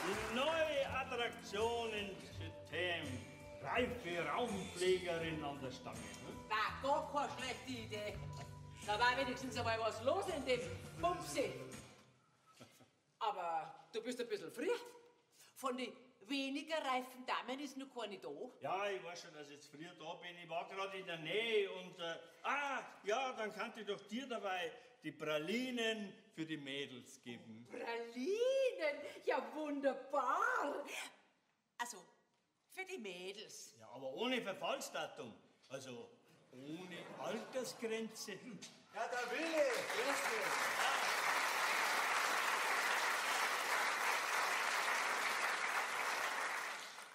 Die neue Attraktion in System. Reife Raumpflegerin an der Stange. War gar keine schlechte Idee. Da war wenigstens einmal was los in dem Bumsi. Aber du bist ein bisschen früh. Von den weniger reifen Damen ist noch keine da. Ja, ich weiß schon, dass ich jetzt früher da bin. Ich war gerade in der Nähe und... ja, dann kann ich doch dir dabei die Pralinen für die Mädels geben. Pralinen? Ja, wunderbar. Also, für die Mädels. Ja, aber ohne Verfallsdatum. Also ohne Altersgrenze. Ja, der Wille.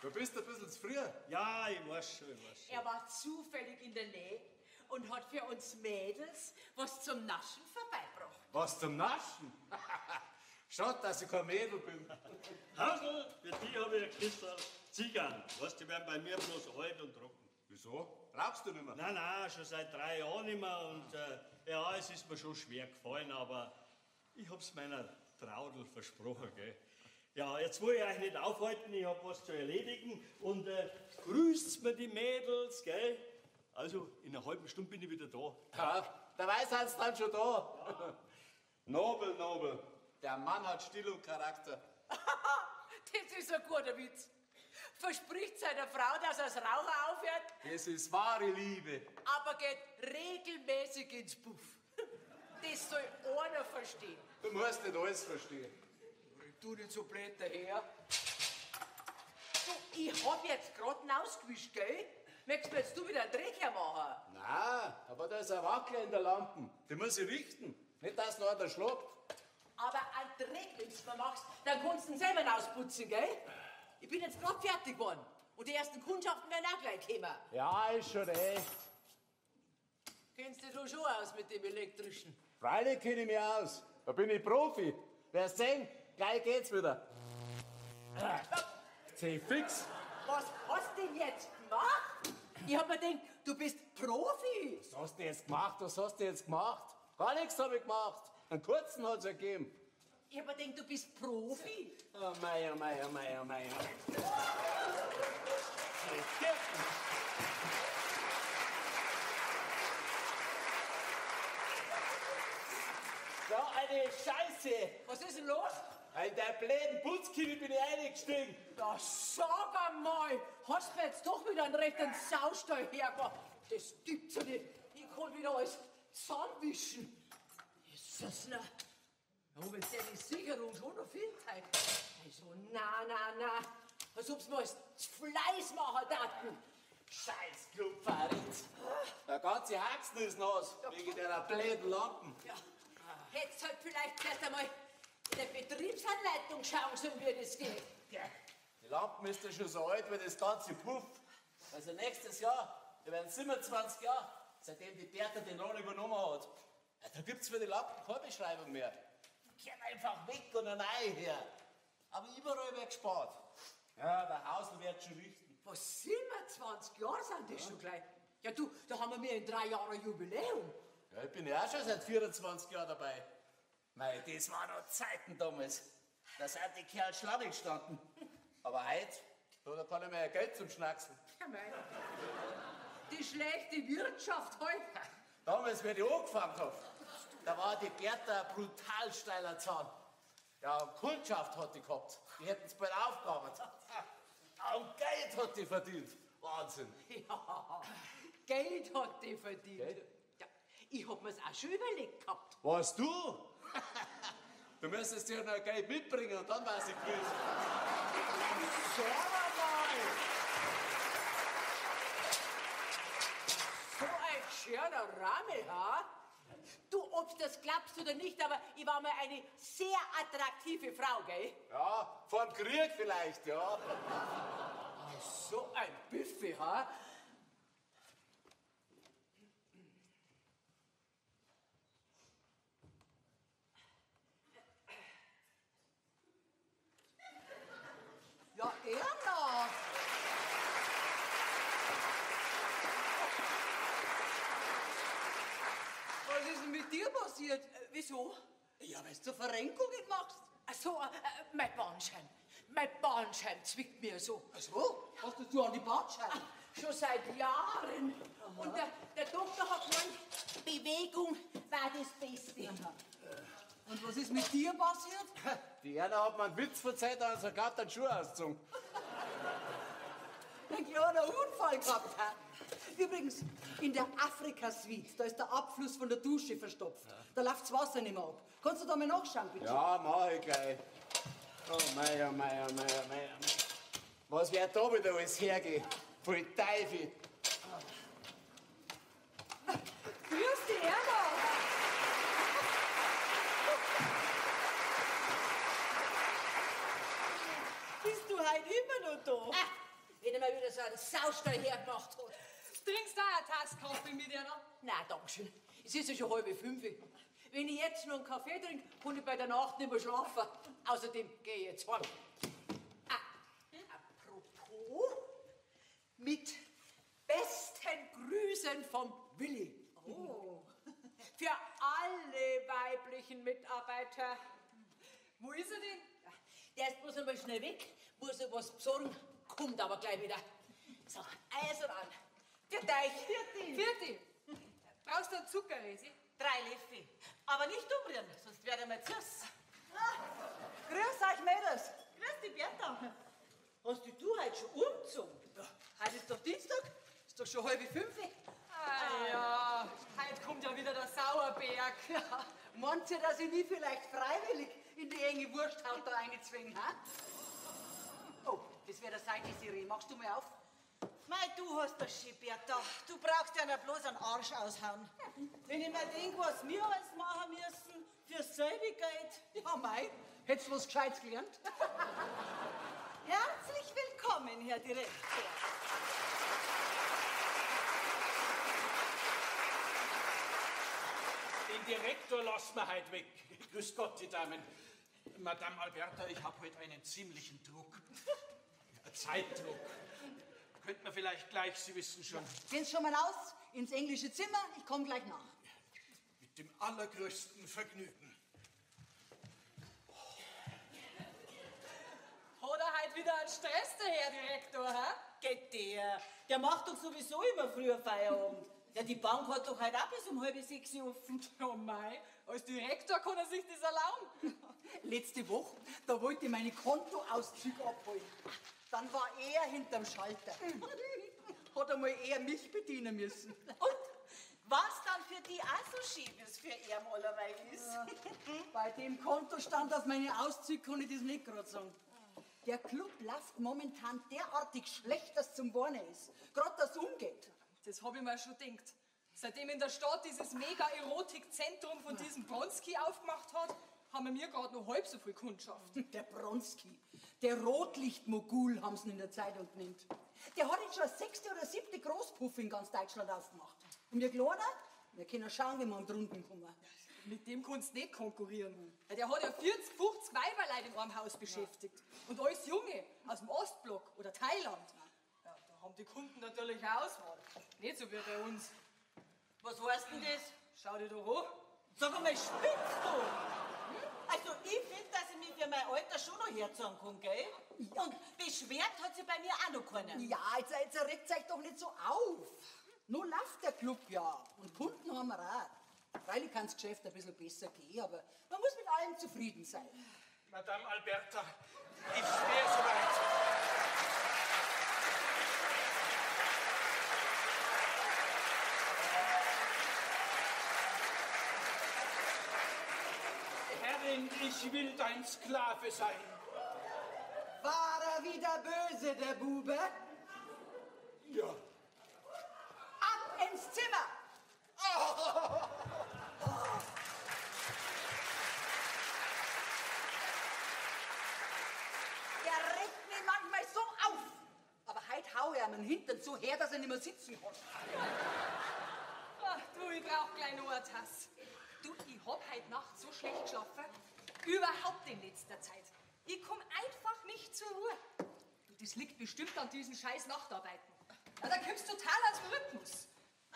Du bist ein bisschen zu früh. Ja, ich weiß schon. Er war zufällig in der Nähe und hat für uns Mädels was zum Naschen vorbeigebracht. Was zum Naschen? Schaut, dass ich kein Mädel bin. Hausl, für die habe ich ein Kistl Zigarren. Weißt, die werden bei mir bloß alt und trocken. Wieso? Rauchst du nicht mehr? Nein, schon seit 3 Jahren nicht mehr. Und ja, es ist mir schon schwer gefallen, aber ich hab's meiner Traudel versprochen, gell. Ja, jetzt will ich euch nicht aufhalten, ich hab was zu erledigen. Und grüßt mir die Mädels, gell. Also, in einer halben Stunde bin ich wieder da. Ja, der Weißhals dann schon da. Ja. Nobel. Der Mann hat Stil und Charakter. Das ist ein guter Witz. Verspricht seiner Frau, dass er als Raucher aufhört, Das ist wahre Liebe. aber geht regelmäßig ins Puff. Das soll einer verstehen. Du musst nicht alles verstehen. Du nicht so blöd daher. Du, ich hab jetzt gerade ausgewischt, gell? Möchtest du jetzt wieder einen Dreck hermachen? Nein, aber da ist ein Wackler in der Lampe. Die muss ich richten. Nicht, dass noch einer schlägt. Aber einen Dreck, wenn du mir machst, dann kannst du ihn selber ausputzen, gell? Ich bin jetzt gerade fertig geworden. Und die ersten Kundschaften werden auch gleich kommen. Ja, ist schon recht. Kennst du schon aus mit dem Elektrischen? Freilich kenne ich mich aus. Da bin ich Profi. Wer sehen, gleich geht's wieder. Zeh fix. Was hast du denn jetzt gemacht? Ich hab mir gedacht, du bist Profi. Was hast du jetzt gemacht? Gar nichts habe ich gemacht. Einen kurzen hat's ergeben. Ich hab mir gedacht, du bist Profi. Oh mei. So eine Scheiße. Was ist denn los? In der blöden Putzküche bin ich eingestiegen. Ja, sag einmal, hast du mir jetzt doch wieder einen rechten Saustall hergebracht? Das gibt's ja nicht. Ich kann wieder alles zusammenwischen. Jesus, na. Ja, wenn der die Sicherung schon noch viel Zeit. Also, na. Als ob's mir als Fleiß machen daten. Scheiß Clubfahrt. Der ganze Haxen ist nass, wegen der blöden Lampen. Ja, hättest halt vielleicht erst einmal in der Betriebsanleitung schauen sollen, wie das geht. Ja. Die Lampen ist ja schon so alt wie das ganze Puff. Also nächstes Jahr, wir werden 27 Jahre, seitdem die Bertha den Roll übernommen hat. Ja, da gibt's für die Lampen keine Beschreibung mehr. Die gehen einfach weg und eine neue her. Aber überall wird gespart. Ja, der Hausl wird schon richten. Was, 27 Jahre sind das schon gleich? Ja, du, da haben wir in 3 Jahren Jubiläum. Ja, ich bin ja auch schon seit 24 Jahren dabei. Mei, das waren noch Zeiten damals. Da sind die Kerl Schlange gestanden. Aber heute, da kann ich mir ja Geld zum Schnacksen. Ja, mei. Die schlechte Wirtschaft heute. Damals, wie ich angefangen habe, da war die Bertha ein brutal steiler Zahn. Ja, und Kundschaft hat die gehabt. Die hätten es bald aufgearbeitet. Und Geld hat die verdient. Wahnsinn. Ja, Geld hat die verdient. Geld? Ja, ich hab mir's auch schon überlegt gehabt. Was, du? Du müsstest dir noch Geld mitbringen und dann weiß ich grüß. Sag mal! So ein schöner Rammel, ha? Du, ob das glaubst oder nicht, aber ich war mal eine sehr attraktive Frau, gell? Ja, vor dem Krieg vielleicht, ja. So ein Buffet, ha? Ja, Erna! Was ist denn mit dir passiert? Wieso? Ja, weil du Verrenkungen machst. Ach so, mein Bannschein. Mein Bahnschein zwickt mir so. Ach so? Was tust du an die Bahnschein? Schon seit Jahren. Und der Doktor hat gemeint, Bewegung war das Beste. Und was ist mit dir passiert? Die Erna hat mir einen Witz verzeiht, und sogar den Schuh ausgezogen. Ein kleiner Unfall gehabt. Übrigens, in der Afrika-Suite, da ist der Abfluss von der Dusche verstopft. Da läuft das Wasser nicht mehr ab. Kannst du da mal nachschauen, bitte? Ja, mach ich gleich. Oh mei, oh mei, oh mei, oh mei, oh mei. Was wird da wieder alles hergehen? Voll Teufel. Grüß dich, Erna. Bist du heute immer noch da? Wenn er mal wieder so einen Saustall hergemacht hat. Trinkst du auch eine Tasse Kaffee mit dir noch? Nein, dankeschön. Es ist ja schon 4:30. Wenn ich jetzt noch einen Kaffee trinke, kann ich bei der Nacht nicht mehr schlafen. Außerdem gehe ich jetzt heim. Apropos, mit besten Grüßen vom Willi. Oh. Für alle weiblichen Mitarbeiter. Wo ist er denn? Der ist bloß einmal schnell weg, muss er was besorgen, kommt aber gleich wieder. So, also dann. Für dich. Vierte. Brauchst du einen Zuckerresi? 3 Löffel. Aber nicht umrühren, sonst werde ich mal süß. Grüß euch, Mädels. Grüß dich, Bertha. Hast du heute schon umgezogen? Heute ist doch Dienstag. Ist doch schon 4:30. Ah ja, heute kommt ja wieder der Sauerberg. Meint ihr, dass ich mich vielleicht freiwillig in die enge Wursthaut da reinzwingen, ha? Oh, das wäre der Seite-Serie. Machst du mal auf? Mei, du hast das schon, Bertha. Du brauchst ja nicht bloß einen Arsch aushauen. Wenn ich mir denke, was wir alles machen müssen, fürs selbe Geld. Ja, mei. Hättest du was Gescheites gelernt? Herzlich willkommen, Herr Direktor. Den Direktor lassen wir heute weg. Grüß Gott, die Damen. Madame Alberta, ich habe heute einen ziemlichen Druck. Zeitdruck. Könnte man vielleicht gleich, Sie wissen schon. Gehen Sie schon mal raus ins englische Zimmer. Ich komme gleich nach. Mit dem allergrößten Vergnügen. Hat er heute wieder einen Stress, der Herr Direktor, hä? Geht der. Der macht doch sowieso immer früher Feierabend. Ja, die Bank hat doch heute auch bis um 5:30 offen. Oh mei, als Direktor kann er sich das erlauben. Letzte Woche, da wollte ich meine Kontoauszüge abholen. Dann war er hinterm Schalter. Hat einmal er mich bedienen müssen. Und was dann für die auch so schön ist, für er allerweil ist. Bei dem Kontostand auf meine Auszüge kann ich das nicht gerade sagen. Der Club läuft momentan derartig schlecht, dass zum Warnen ist. Gerade das umgeht. Das habe ich mir schon gedacht. Seitdem in der Stadt dieses Mega-Erotik-Zentrum von diesem Bronski aufgemacht hat, haben wir gerade noch halb so viel Kundschaft. Der Bronski, der Rotlichtmogul, haben sie ihn in der Zeitung genannt. Der hat jetzt schon das 6. oder 7. Großpuff in ganz Deutschland aufgemacht. Und wir Kleiner, wir können schauen, wie wir an drunten kommen. Mit dem kannst du nicht konkurrieren. Ja, der hat ja 40, 50 Weiberleute in einem Haus beschäftigt. Und alles Junge aus dem Ostblock oder Thailand. Ja, da haben die Kunden natürlich eine Auswahl. Nicht so wie bei uns. Was heißt denn das? Schau dir da an. Sag einmal, spinnst du? Also, ich finde, dass ich mich für mein Alter schon noch herzahlen kann, gell? Und beschwert hat sich bei mir auch noch keiner. Ja, jetzt regt euch doch nicht so auf. Nur läuft der Club ja. Und Kunden haben wir auch. Freilich kann das Geschäft ein bisschen besser gehen, aber man muss mit allem zufrieden sein. Madame Alberta, ich stehe soweit. Herrin, ich will dein Sklave sein. War er wieder böse, der Bube? Ja. Ab ins Zimmer! Der regt mich manchmal so auf. Aber heute hau er ihm den Hintern so her, dass er nicht mehr sitzen kann. Ach, du, ich brauch gleich noch eine Tasse. Du, ich hab heute Nacht so schlecht geschlafen. Überhaupt in letzter Zeit. Ich komm einfach nicht zur Ruhe. Du, das liegt bestimmt an diesen scheiß Nachtarbeiten. Ja, da kommst du total aus dem Rhythmus.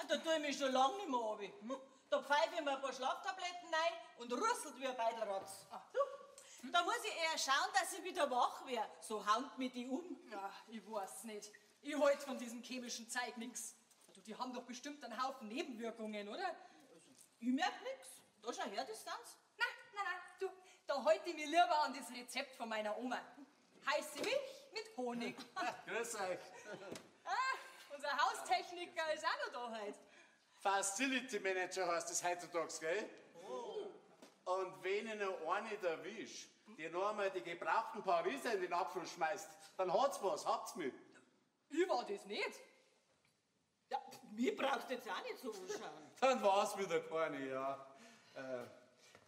Da tue ich mich schon lange nicht mehr runter. Da pfeife ich mir ein paar Schlaftabletten rein und rüsselt wie ein Beidelratz. Ah. Du, Da muss ich eher schauen, dass ich wieder wach werde. So haut mich die um. Ja, ich weiß nicht. Ich halte von diesem chemischen Zeug nix. Du, die haben doch bestimmt einen Haufen Nebenwirkungen, oder? Ich merk nix. Da schau her, Distanz. Nein, du, da halte ich mich lieber an das Rezept von meiner Oma. Heiße Milch mit Honig. Grüß euch. Unser Haustechniker ist auch noch da heute. Facility Manager heißt das heutzutage, gell? Und wenn ich noch eine erwisch, die noch einmal die gebrauchten Pariser in den Abfluss schmeißt, dann hat's was, habt's mich. Ich war das nicht. Ja, mir brauchst du jetzt auch nicht so anschauen. Dann war's wieder keine, ja.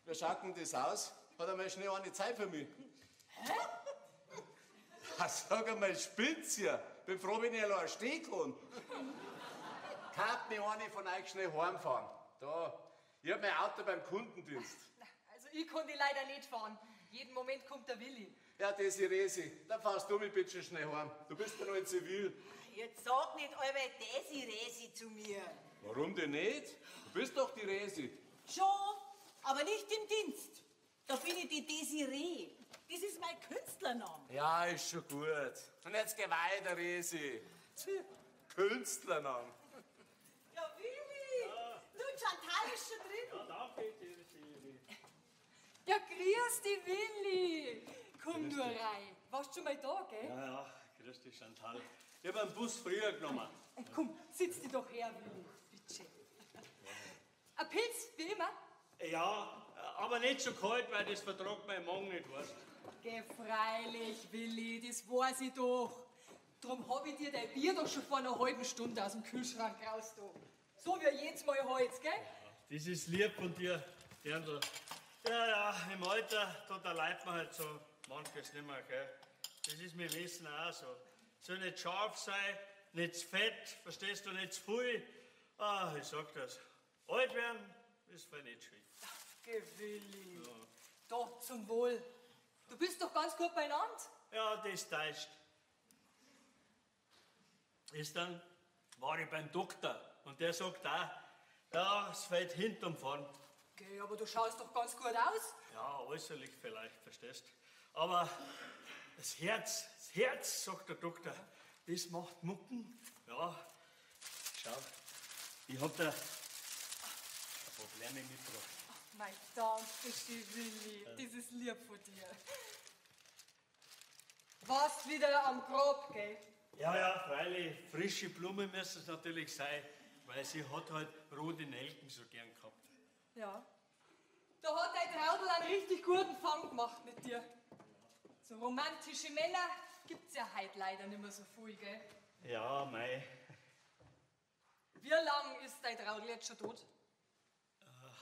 Wie schaut denn das aus? Hat einmal schnell eine Zeit für mich? Hä? Sag einmal, spinnt's hier? Bin froh, wenn ich allein stehen kann. Kann mir eine von euch schnell heimfahren? Da, ich hab mein Auto beim Kundendienst. Also ich kann die leider nicht fahren. Jeden Moment kommt der Willi. Ja, Desiresi, dann fahrst du mich bitte schnell heim. Du bist ja noch in Zivil. Jetzt sag nicht allweil Desi-Resi zu mir. Warum denn nicht? Du bist doch die Resi. Schon, aber nicht im Dienst. Da bin ich die Desiree. Das ist mein Künstlername. Ja, ist schon gut. Und jetzt geh weiter, Resi. Künstlername. Ja, Willi. Du, Chantal ist schon drin. Ja, danke, Desiree. Ja, grüß dich, Willi. Komm nur rein. Warst schon mal da, gell? Ja, grüß dich, Chantal. Ich hab einen Bus früher genommen. Komm, sitz dich doch her, Willi. Bitte. Ein Pilz, wie immer. Ja, aber nicht so kalt, weil das vertragt mein Magen nicht, weißt du. Geh freilich, Willi, das weiß ich doch. Drum hab ich dir dein Bier doch schon vor einer halben Stunde aus dem Kühlschrank raus da. So wie jedes Mal heute, gell? Das ist lieb von dir, Dirndl. Ja, im Alter, da leidet man halt so manches nicht mehr, gell? Das ist mir Wissen auch so. Soll nicht scharf sein, nicht zu fett, verstehst du, nicht zu viel. Ich sag das. Alt werden ist voll nicht schwierig. Geh, Willi. Ja. Doch, zum Wohl. Du bist doch ganz gut beieinander. Ja, das täuscht. Gestern war ich beim Doktor und der sagt auch, ja, es fällt hinterm Fahren. Okay, aber du schaust doch ganz gut aus. Ja, äußerlich vielleicht, verstehst. Aber das Herz, sagt der Doktor, das macht Mucken. Ja, schau, ich hab da ein Problem mitgebracht. Mein Dank, Willi, das ist lieb von dir. Warst wieder am Grab, gell? Ja, freilich, frische Blumen müssen es natürlich sein, weil sie hat halt rote Nelken so gern gehabt. Ja. Da hat dein Traudl einen richtig guten Fang gemacht mit dir. So romantische Männer gibt's ja heute leider nicht mehr so viel, gell? Ja, mei. Wie lang ist dein Traudl jetzt schon tot?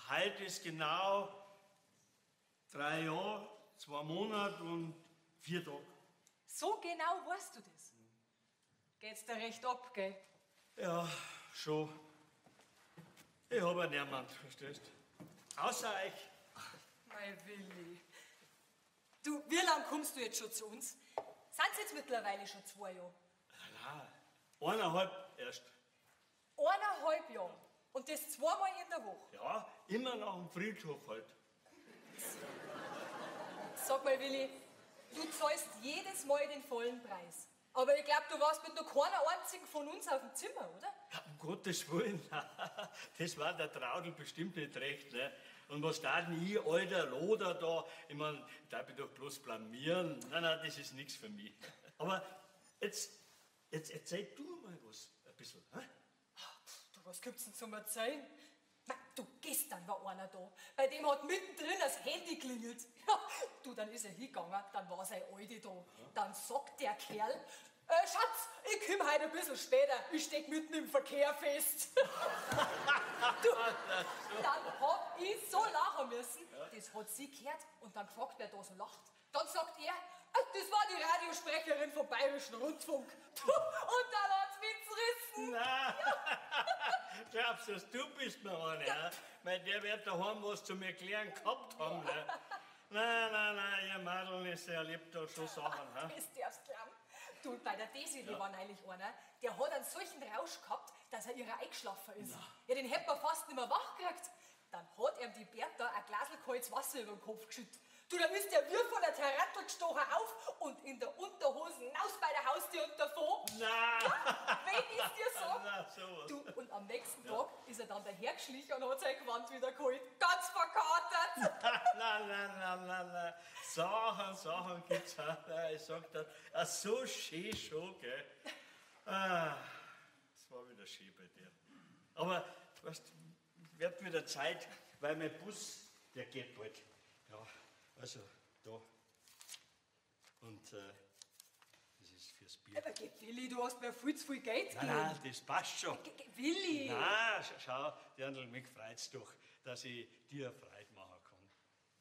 Heute ist genau 3 Jahre, 2 Monate und 4 Tage. So genau weißt du das? Geht's dir recht ab, gell? Ja, schon. Ich hab ja niemand, verstehst du? Außer euch. Mein Willi. Du, wie lang kommst du jetzt schon zu uns? Sind's jetzt mittlerweile schon 2 Jahre? Nein, 1,5 erst. 1,5 Jahre. Und das 2-mal in der Woche. Ja, immer nach dem Friedhof halt. Sag mal, Willi, du zahlst jedes Mal den vollen Preis. Aber ich glaube, du warst mit noch keiner einzigen von uns auf dem Zimmer, oder? Ja, um Gottes Willen, das war der Traudl bestimmt nicht recht. Ne? Und was da denn ich, alter Loder da? Ich mein, darf ich doch bloß blamieren. Nein, das ist nichts für mich. Aber jetzt erzähl du mal was, ein bisschen. Hä? Du, was gibt's denn zum Erzählen? Na, du, gestern war einer da. Bei dem hat mittendrin das Handy klingelt. Ja, du, dann ist er hingegangen, dann war sein Alte da. Dann sagt der Kerl, Schatz, ich komm heute ein bisschen später, ich steck mitten im Verkehr fest. Du, dann hab ich so lachen müssen. Das hat sie gehört und dann gefragt, wer da so lacht. Dann sagt er, das war die Radiosprecherin vom Bayerischen Rundfunk. Du, und dann hat's mich zerrissen. Nein, glaubst du, du bist noch einer? Ja. Weil der wird daheim was zum Erklären gehabt haben. Ne? Nein, ihr Madel ist erlebt da schon Sachen. Das darfst du glauben. Du, bei der Desiree war neulich einer, der hat einen solchen Rausch gehabt, dass er ihrer eingeschlafen ist. Ja, den hätte man fast nicht mehr wach gekriegt. Dann hat ihm die Bertha ein Glasl kaltes Wasser über den Kopf geschüttet. Du, da ist der Wirt von der Terrasse gestochen auf und in der Unterhosen hinaus bei der Haustür und davon. Na, Wen ist dir so? na, sowas. Du, und am nächsten Tag ist er dann dahergeschlichen und hat sein Gewand wieder geholt. Ganz verkatert. Na. Sachen gibt's auch. Ich sag dir, so schön schon, gell. Das war wieder schön bei dir. Aber, weißt du, wird wieder Zeit, weil mein Bus, der geht bald. Ja, also, da. Und, das ist fürs Bier. Aber geh, Willi, du hast mir viel zu viel Geld gegeben. Nein, das passt schon. Willi. Nein, schau, Dirndl, mich freut's doch, dass ich dir Freude machen kann.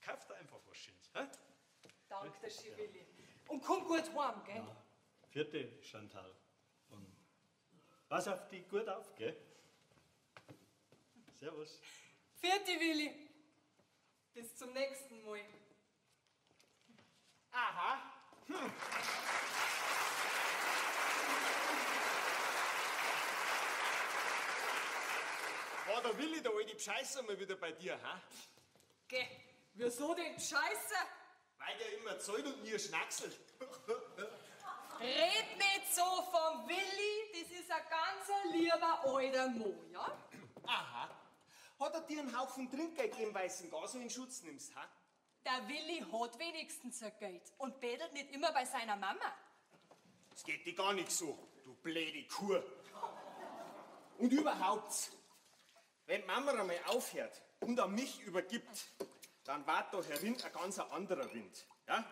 Kauf dir einfach was Schönes. Hä? Danke, der schön, Willi. Und komm gut heim, gell? Vierte, Chantal. Und pass auf dich gut auf, gell? Servus. Vierte, Willi. Bis zum nächsten Mal. Aha. War der Willi, der alte Bescheißer, mal wieder bei dir, ha? Geh, wieso denn Scheiße? Weil der immer zahlt und nie schnackselt. Red nicht so vom Willi, das ist ein ganz lieber alter Mo, ja? Aha. Hat er dir einen Haufen Trinkgeld gegeben, weil du ihn gar so in Schutz nimmst, ha? Der Willi hat wenigstens ein Geld und bettelt nicht immer bei seiner Mama. Das geht dir gar nicht so, du blöde Kur. Und überhaupt, wenn Mama einmal aufhört und an mich übergibt, dann wart da herin ein ganz anderer Wind, ja?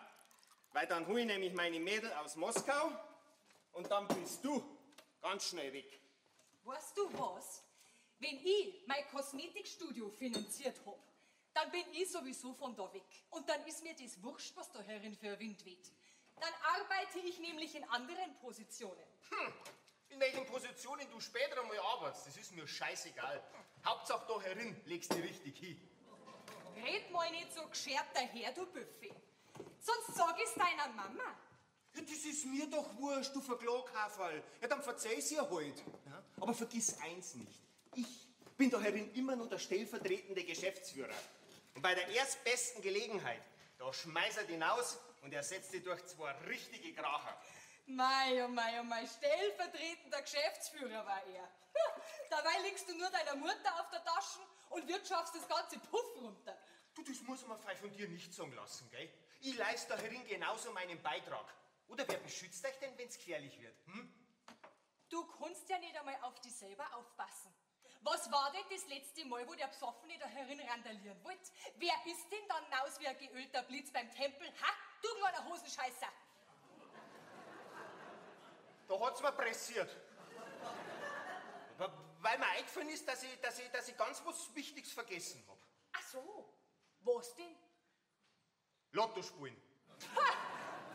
Weil dann hol ich nämlich meine Mädel aus Moskau und dann bist du ganz schnell weg. Weißt du was? Wenn ich mein Kosmetikstudio finanziert hab, dann bin ich sowieso von da weg. Und dann ist mir das wurscht, was da herin für ein Wind weht. Dann arbeite ich nämlich in anderen Positionen. In welchen Positionen du später einmal arbeitest, das ist mir scheißegal. Hauptsache da herin legst du richtig hin. Red mal nicht so geschert daher, du Büffi. Sonst sag ich's deiner Mama. Ja, das ist mir doch wurscht, du Verklaghaferl. Ja, dann verzeih sie ja halt. Ja? Aber vergiss eins nicht. Ich bin da herin immer nur der stellvertretende Geschäftsführer. Und bei der erstbesten Gelegenheit, da schmeißt er den aus und er setzt dich durch zwei richtige Kracher. Mei, oh mei, stellvertretender Geschäftsführer war er. Dabei legst du nur deiner Mutter auf der Tasche und wirtschaftst das ganze Puff runter. Du, das muss man von dir nicht sagen lassen, gell? Ich leiste da herin genauso meinen Beitrag. Oder wer beschützt euch denn, wenn's gefährlich wird? Hm? Du kannst ja nicht einmal auf dich selber aufpassen. Was war denn das letzte Mal, wo der Psoffene da herin randalieren wollte? Wer ist denn dann naus wie ein geölter Blitz beim Tempel? Ha, du kleiner Hosenscheißer! Da hat's mir pressiert. Weil mir eingefallen ist, dass ich ganz was Wichtiges vergessen hab. Ach so, was denn? Lotto spielen.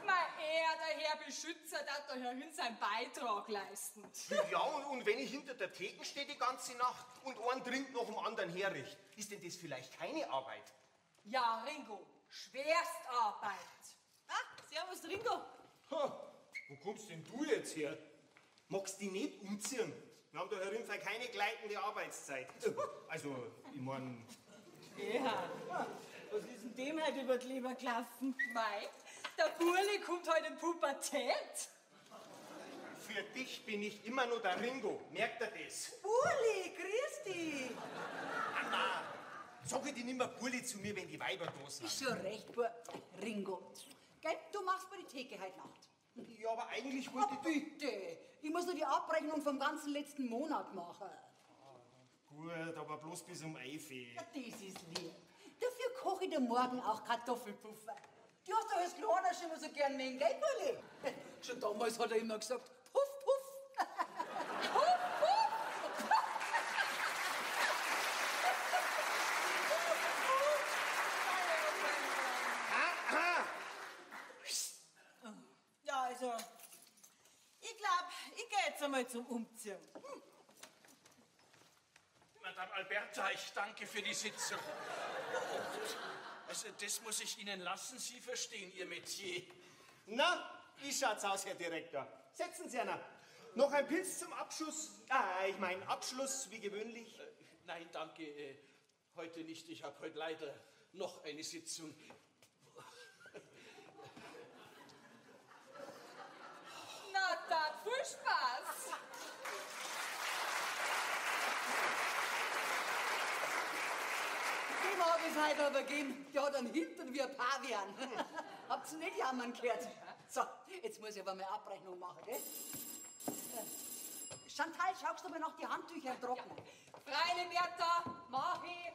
Der Herr Beschützer darf da herin seinen Beitrag leisten. Ja, und wenn ich hinter der Theke stehe die ganze Nacht und einen Trink nach dem anderen herricht, ist denn das vielleicht keine Arbeit? Ja, Ringo, Schwerstarbeit. Servus, Ringo. Ha, wo kommst denn du jetzt her? Magst du dich nicht umziehen? Wir haben da herin keine gleitende Arbeitszeit. Also, ich mein... Ja, was ist denn dem halt über die Leber gelaufen? Mei, der Burli kommt heute in Pubertät. Für dich bin ich immer nur der Ringo. Merkt ihr das? Uli, grüß dich. Anna, sag ich dir nicht mehr Burli zu mir, wenn die Weiber da sind. Ist schon recht, Ringo. Gell, du machst mir die Theke heute Nacht. Ja, aber eigentlich wollte ich... Bitte, ich muss nur die Abrechnung vom ganzen letzten Monat machen. Gut, aber bloß bis um 11 Uhr. Ja, das ist lieb. Dafür koche ich dir morgen auch Kartoffelpuffer. Die hast du als Kleiner schon immer so gern mengen, gell, Burli? Schon damals hat er immer gesagt, puff, puff. Puff, puff. Ja, also, ich glaube, ich gehe jetzt einmal zum Umziehen. Madame Alberta, ich danke für die Sitzung. Also, das muss ich Ihnen lassen. Sie verstehen Ihr Metier. Na, wie schaut's aus, Herr Direktor? Setzen Sie einer. Noch ein Pilz zum Abschluss? Ich meine Abschluss, wie gewöhnlich. Nein, danke. Heute nicht. Ich habe heute leider noch eine Sitzung. heute aber gegeben, der hat einen Hintern wie ein Pavian. Habt's nicht jammern gehört? So, jetzt muss ich aber mal Abrechnung machen, gell? Chantal, schaust du mal noch die Handtücher trocknen? Freilich, Bertha, mach ich.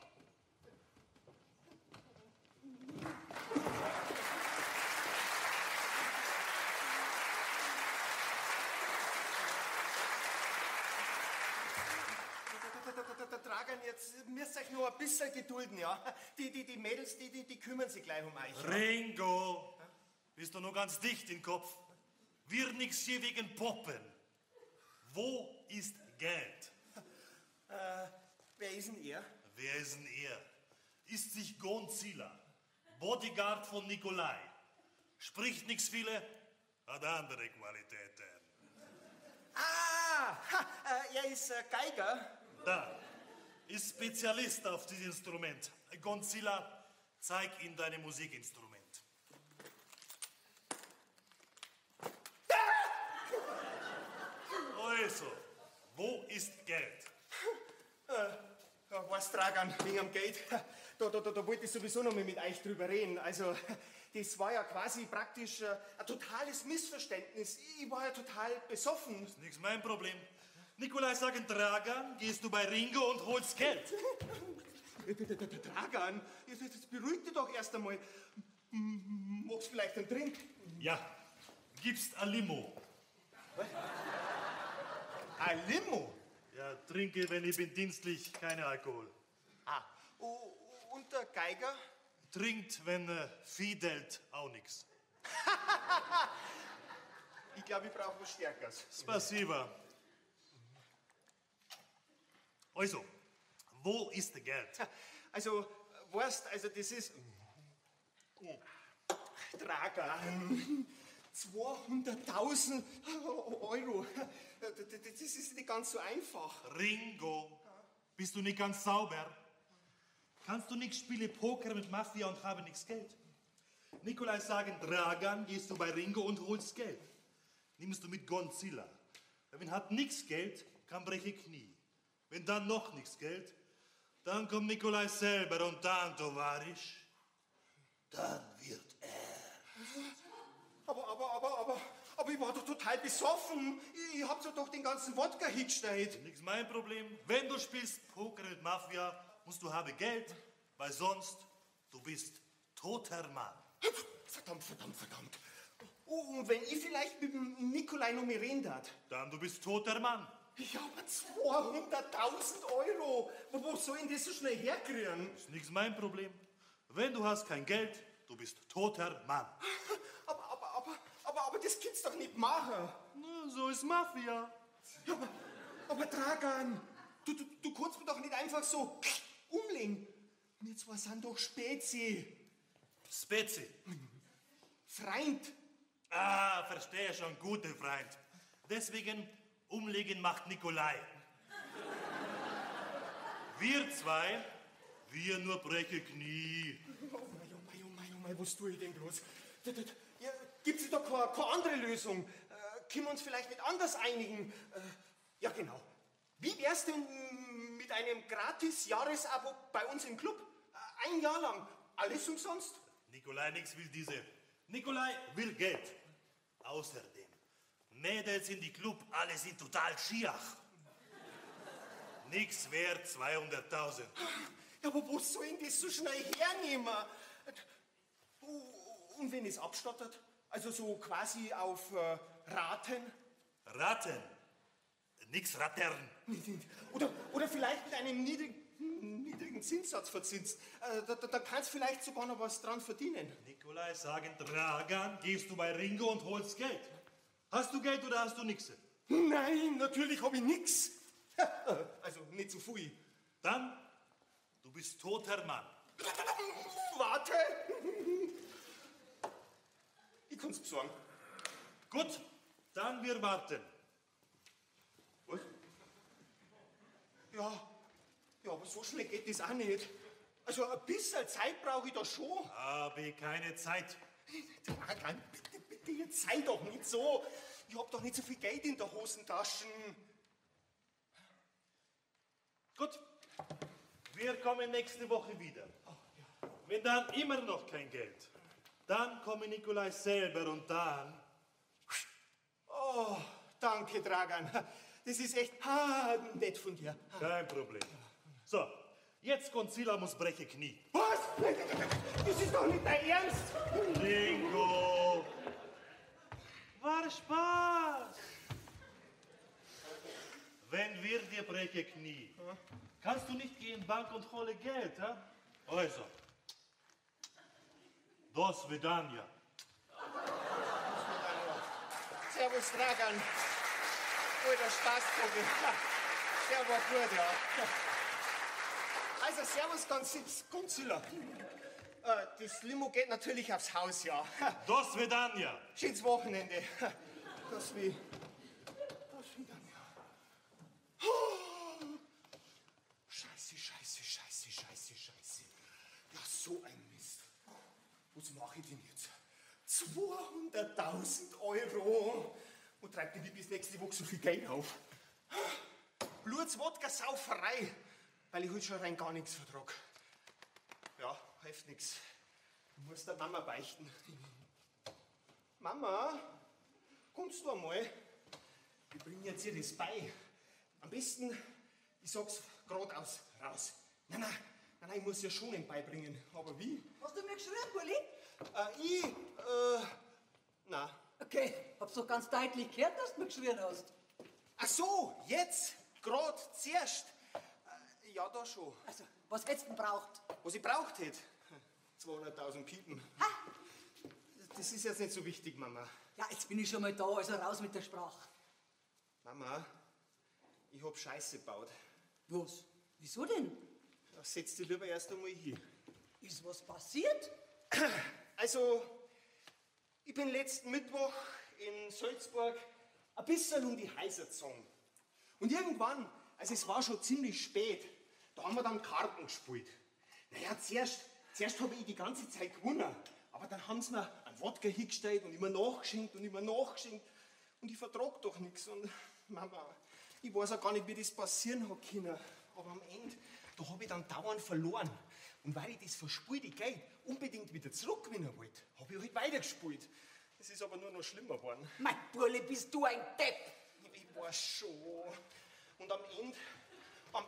Der Dragan, jetzt müsst ihr euch nur ein bisschen gedulden, ja? Die Mädels, die kümmern sich gleich um euch. Ja? Ringo, bist du nur ganz dicht im Kopf? Wir nix hier wegen Poppen. Wo ist Geld? Wer ist denn er? Wer ist denn er? Ist sich Gonzila, Bodyguard von Nikolai. Spricht nix viele, hat andere Qualitäten. Er ist Geiger. Da, ist Spezialist auf dieses Instrument. Gonzila, zeig ihm dein Musikinstrument. Also, wo ist Geld? Was, Dragan, wegen am Geld? Da wollte ich sowieso noch mal mit euch drüber reden. Also, das war ja quasi praktisch ein totales Missverständnis. Ich war ja total besoffen. Ist nix mein Problem. Nikolai sagen Dragan, gehst du bei Ringo und holst Geld. Dragan, jetzt beruhig dich doch erst einmal. Magst vielleicht einen Trink? Ja, gibst ein Limo. Ein Limo? Ja, trinke, wenn ich bin dienstlich, keine Alkohol. Und der Geiger? Trinkt, wenn Fidelt, auch nix. Ich glaube, ich brauche was Stärkeres. Spasiba. Also, wo ist das Geld? Also, weißt, also das ist... Dragan, 200.000 Euro. Das ist nicht ganz so einfach. Ringo, bist du nicht ganz sauber? Kannst du nicht spielen Poker mit Mafia und habe nichts Geld? Nikolai sagen, Dragan, gehst du bei Ringo und holst Geld. Nimmst du mit Gonzila. Wenn hat nichts Geld, kann breche Knie. Wenn dann noch nichts Geld, dann kommt Nikolai selber und dann, Tovarisch, dann wird Aber ich war doch total besoffen. Ich hab doch den ganzen Wodka hingestellt. Nix mein Problem. Wenn du spielst Poker mit Mafia, musst du haben Geld, weil sonst du bist toter Mann. Verdammt. Und wenn ich vielleicht mit dem Nikolai noch mehr reden darf? Dann du bist toter Mann. Ja, aber 200.000 Euro. Wo soll ich das so schnell herkriegen? Ist nix mein Problem. Wenn du hast kein Geld, du bist toter Mann. Aber das kannst du doch nicht machen. Na, so ist Mafia. Ja, aber Dragan, du kannst mir doch nicht einfach so umlegen. Wir zwei sind doch Spezi. Spezi. Freund. Ah, verstehe schon, gute Freund. Deswegen umlegen macht Nikolai. Wir zwei, wir nur breche Knie. Oh mein, was tue ich denn bloß? Ja, gibt's doch keine andere Lösung? Können wir uns vielleicht nicht anders einigen? Ja, genau. Wie wär's denn mit einem Gratis-Jahresabo bei uns im Club? Ein Jahr lang. Alles umsonst? Nikolai nix will diese. Nikolai will Geld. Außerdem, Mädels in die Club, alle sind total schiach. Nix wert 200.000. Ja, aber wo soll ich das so schnell hernehmen? Und wenn es abstottert? Also so quasi auf Raten? Raten? Nix Rattern. Oder vielleicht mit einem niedrigen Zinssatz verzinst. Da kannst du vielleicht sogar noch was dran verdienen. Nikolai sagen, Dragan, gehst du bei Ringo und holst Geld. Hast du Geld oder hast du nix? Nein, natürlich habe ich nix. Also nicht so viel. Dann, du bist toter Mann. Warte. Ich kann's besorgen. Gut, dann wir warten. Was? Ja, aber so schnell geht das auch nicht. Also ein bisschen Zeit brauche ich da schon. Habe keine Zeit. Dragan, bitte, jetzt sei doch nicht so. Ich hab doch nicht so viel Geld in der Hosentaschen. Gut, wir kommen nächste Woche wieder. Wenn dann immer noch kein Geld, dann komme Nikolai selber und dann... Oh, danke, Dragan. Das ist echt nett von dir. Kein Problem. So, jetzt Conzilla muss brechen Knie. Was? Das ist doch nicht dein Ernst. Ringo! War Spaß! Wenn wir dir brechen Knie, kannst du nicht gehen in Bank und hole Geld, ja? Also. Do svidania. Servus, Dragan. Alter Spaßvogel. Der war gut, ja. Also, servus, Conzilla. Das Limo geht natürlich aufs Haus, ja. Do svidania. Schönes Wochenende. Das Svidania. Scheiße. Ja, so ein Mist. Was mache ich denn jetzt? 200.000 Euro. Und treibt die bis nächste Woche so viel Geld auf? Blutswodka-Sauferei, weil ich heute schon rein gar nichts vertrag. Ja, hilft nix. Ich muss der Mama beichten. Mama, kommst du einmal? Ich bringe jetzt hier das bei. Am besten, ich sag's geradeaus raus. Nein, ich muss ja schon ihn beibringen. Aber wie? Hast du mir geschrien, Bulli? Nein. Okay, hab's doch ganz deutlich gehört, dass du mir geschrien hast. Ach so, jetzt? Grad, zuerst? Ja, da schon. Also, was hättest du denn braucht? Was ich braucht hätte? 200.000 Piepen. Ha! Das ist jetzt nicht so wichtig, Mama. Ja, jetzt bin ich schon mal da, also raus mit der Sprache. Mama, ich hab Scheiße gebaut. Was? Wieso denn? Ja, setz dich lieber erst einmal hin. Ist was passiert? Also, ich bin letzten Mittwoch in Salzburg ein bisschen um die Häuser gezogen. Und irgendwann, also es war schon ziemlich spät, da haben wir dann Karten gespielt. Naja, zuerst habe ich die ganze Zeit gewonnen. Aber dann haben sie mir einen Wodka hingestellt und immer nachgeschenkt. Und ich vertrag doch nichts. Und Mama, ich weiß auch gar nicht, wie das passieren hat können. Aber am Ende, da habe ich dann dauernd verloren. Und weil ich das verspielte Geld unbedingt wieder zurückgewinnen wollte, habe ich halt weitergespielt. Es ist aber nur noch schlimmer geworden. Mein Burli, bist du ein Depp! Ich weiß schon. Und am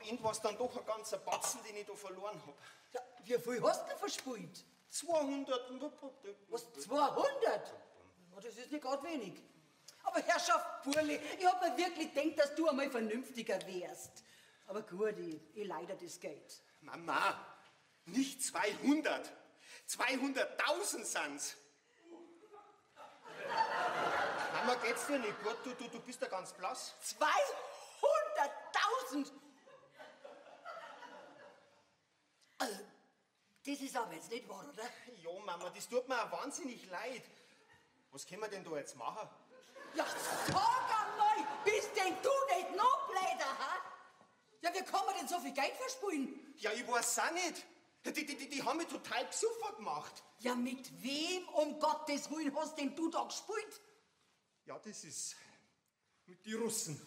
Ende war es dann doch ein ganzer Batzen, den ich da verloren habe. Ja, wie viel hast du verspielt? 200. Was, 200? Ja, das ist nicht gerade wenig. Aber Herrschaft Burli, ich hab mir wirklich gedacht, dass du einmal vernünftiger wärst. Aber gut, ich leider das Geld. Mama, nicht 200. 200.000 sind's. Mama, geht's dir nicht gut? Du bist ja ganz blass. 200.000! Also, das ist aber jetzt nicht wahr, oder? Ja, Mama, das tut mir auch wahnsinnig leid. Was können wir denn da jetzt machen? Ja, sag einmal, bist denn du nicht noch blöder, ha? Ja, wie kann man denn so viel Geld verspielen? Ja, ich weiß auch nicht. Die haben mich total besoffen gemacht. Ja, mit wem um Gottes Willen hast denn du da gespielt? Ja, das ist mit den Russen.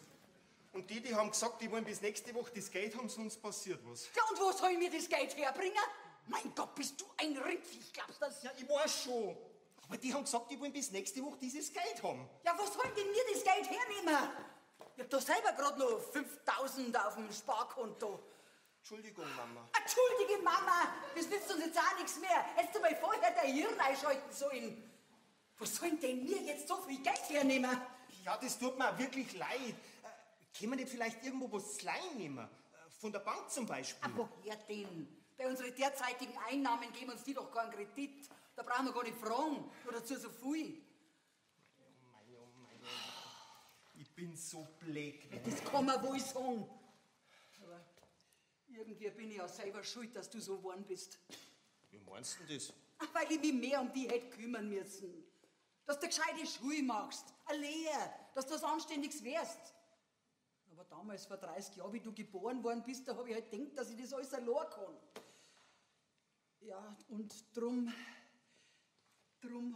Und die haben gesagt, die wollen bis nächste Woche das Geld haben, sonst passiert was. Ja, und wo soll ich mir das Geld herbringen? Mein Gott, bist du ein Rindviech, glaubst du das? Ja, ich weiß schon. Aber die haben gesagt, die wollen bis nächste Woche dieses Geld haben. Ja, wo sollen denn mir das Geld hernehmen? Ich hab doch selber gerade noch 5.000 auf dem Sparkonto. Entschuldigung, Mama. Entschuldige, Mama, das nützt uns jetzt auch nichts mehr. Hättest du mal vorher dein Hirn einschalten sollen. Wo sollen denn mir jetzt so viel Geld hernehmen? Ja, das tut mir auch wirklich leid. Können wir nicht vielleicht irgendwo was leihen nehmen? Von der Bank zum Beispiel? Aber woher denn? Bei unseren derzeitigen Einnahmen geben uns die doch keinen Kredit. Da brauchen wir gar nicht fragen. Nur dazu so viel. Oh mein. Ich bin so blöd. Das kann man wohl sagen. Aber irgendwie bin ich auch selber schuld, dass du so geworden bist. Wie meinst du denn das? Ach, weil ich mich mehr um die hätte kümmern müssen. Dass du gescheite Schule machst, eine Lehre, dass du was Anständiges wärst. Aber damals, vor 30 Jahren, wie du geboren worden bist, da habe ich halt gedacht, dass ich das alles allein kann. Ja, und drum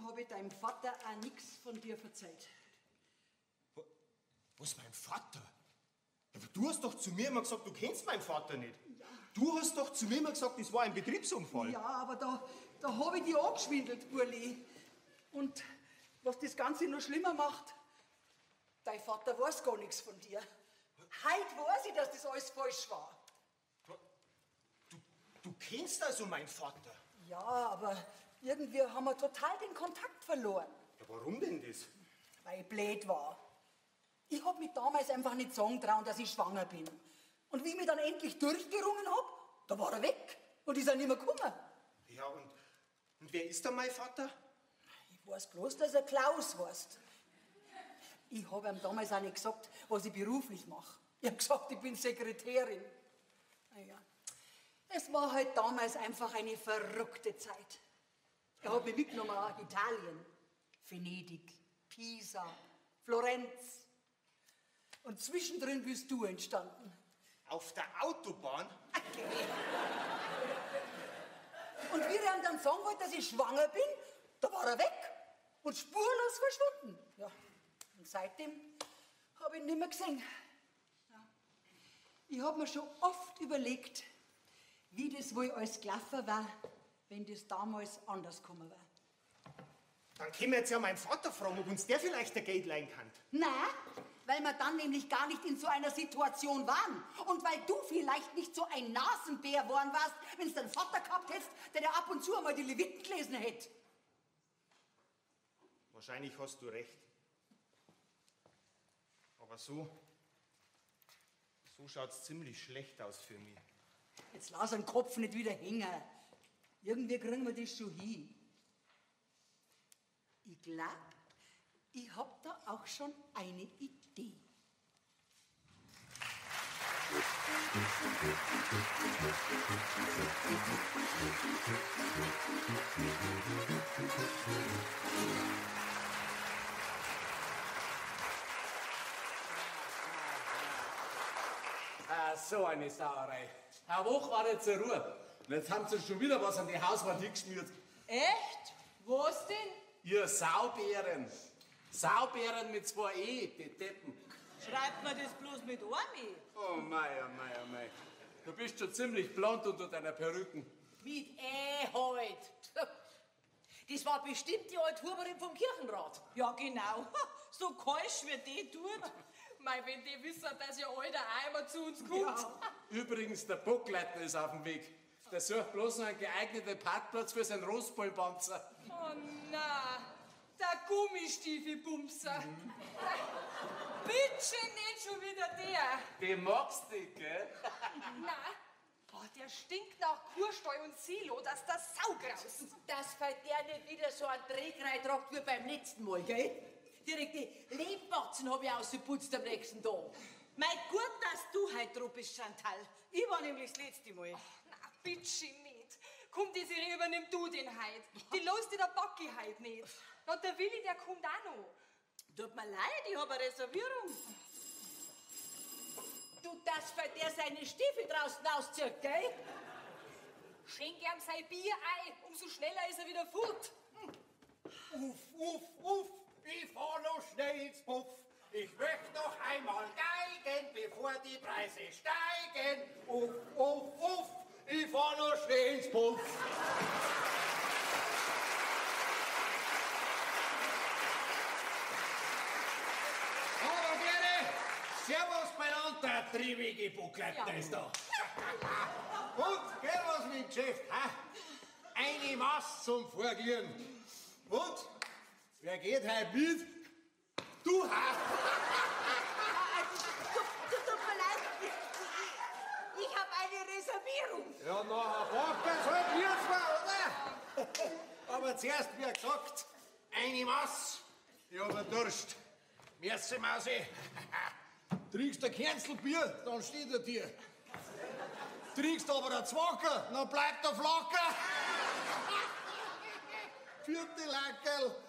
habe ich deinem Vater auch nichts von dir verzeiht. Was, mein Vater? Aber du hast doch zu mir immer gesagt, du kennst meinen Vater nicht. Du hast doch zu mir immer gesagt, das war ein Betriebsunfall. Ja, aber da habe ich dich angeschwindelt, Burli. Und was das Ganze noch schlimmer macht, dein Vater weiß gar nichts von dir. Heute weiß ich, dass das alles falsch war. Du kennst also meinen Vater? Ja, aber irgendwie haben wir total den Kontakt verloren. Ja, warum denn das? Weil ich blöd war. Ich hab mich damals einfach nicht sagen trauen, dass ich schwanger bin. Und wie ich mich dann endlich durchgerungen hab, da war er weg. Und ist auch nicht mehr gekommen. Ja, und wer ist da mein Vater? Ich weiß bloß, dass er Klaus heißt. Ich hab ihm damals auch nicht gesagt, was ich beruflich mache. Ich hab gesagt, ich bin Sekretärin. Naja, es war halt damals einfach eine verrückte Zeit. Er hat mich mitgenommen nach Italien. Venedig, Pisa, Florenz. Und zwischendrin bist du entstanden. Auf der Autobahn? Und wie er ihm dann sagen wollte, dass ich schwanger bin, da war er weg und spurlos verschwunden. Ja. Und seitdem habe ich ihn nicht mehr gesehen. Ja. Ich habe mir schon oft überlegt, wie das wohl alles gelaufen war, wenn das damals anders gekommen wäre. Dann können wir jetzt ja meinen Vater fragen, ob uns der vielleicht ein Geld leihen kann. Nein, weil wir dann nämlich gar nicht in so einer Situation waren. Und weil du vielleicht nicht so ein Nasenbär geworden warst, wenn es deinen Vater gehabt hättest, der dir ab und zu einmal die Leviten gelesen hätte. Wahrscheinlich hast du recht. Aber so schaut's ziemlich schlecht aus für mich. Jetzt lass den Kopf nicht wieder hängen. Irgendwie kriegen wir das schon hin. Ich glaube, ich hab da auch schon eine Idee. Ah, so eine Sauerei. Eine Woche war nicht zur Ruhe. Und jetzt haben sie schon wieder was an die Hauswand hingeschmiert. Echt? Was denn? Ihr Saubären. Saubären mit 2 E, die Deppen. Schreibt man das bloß mit einem? Oh mei, oh mei, oh mei. Du bist schon ziemlich blond unter deiner Perücken. Mit halt. Das war bestimmt die alte Huberin vom Kirchenrat. Ja, genau. So keusch wie die tut. Mei, wenn die wissen, dass ihr alter Eimer zu uns kommt. Ja. Übrigens, der Bockleitner ist auf dem Weg. Der sucht bloß noch einen geeigneten Parkplatz für seinen Rostballpanzer. Oh nein, der Gummistiefelbumser. Bitte nicht schon wieder der. Den magst du nicht, gell? Nein, oh, der stinkt nach Kurstall und Silo, dass der Saugraus. Dass bei der nicht wieder so ein Drehkreis tragt wie beim letzten Mal, gell? Direkt die Lehmbatzen hab ich ausgeputzt am nächsten Tag. Mei, gut, dass du heute drauf bist, Chantal. Ich war nämlich das letzte Mal. Na, bitte nicht. Komm, die Serie übernimm du den heut. Die lässt dir der Backi heut nicht. Na, der Willi, der kommt auch noch. Tut mir leid, ich habe eine Reservierung. Du, dass bei der seine Stiefel draußen auszieht, gell? Schenk ihm sein Bier ein, umso schneller ist er wieder fort. Uff, ich fahr noch schnell ins Puff. Ich möchte noch einmal geigen, bevor die Preise steigen. Uff, ich fahr noch schnell ins Puff. Aber gerne, servus beieinander, triebige Buckleitner ist da. Und, geht was mit dem Geschäft, ha? Eine Maß zum Vorgehen. Und, wer geht heute mit? Du, ha? Tut mir leid, ich habe eine Reservierung. Ja, nachher warten halt wir zwei, oder? Aber zuerst, wie gesagt, eine Maß. Ich hab einen Durst. Merci, Mausi. Trinkst ein Kernzelbier, dann steht er dir. Trinkst aber ein Zwacker, dann bleibt er flacker. Vierte Lackerl.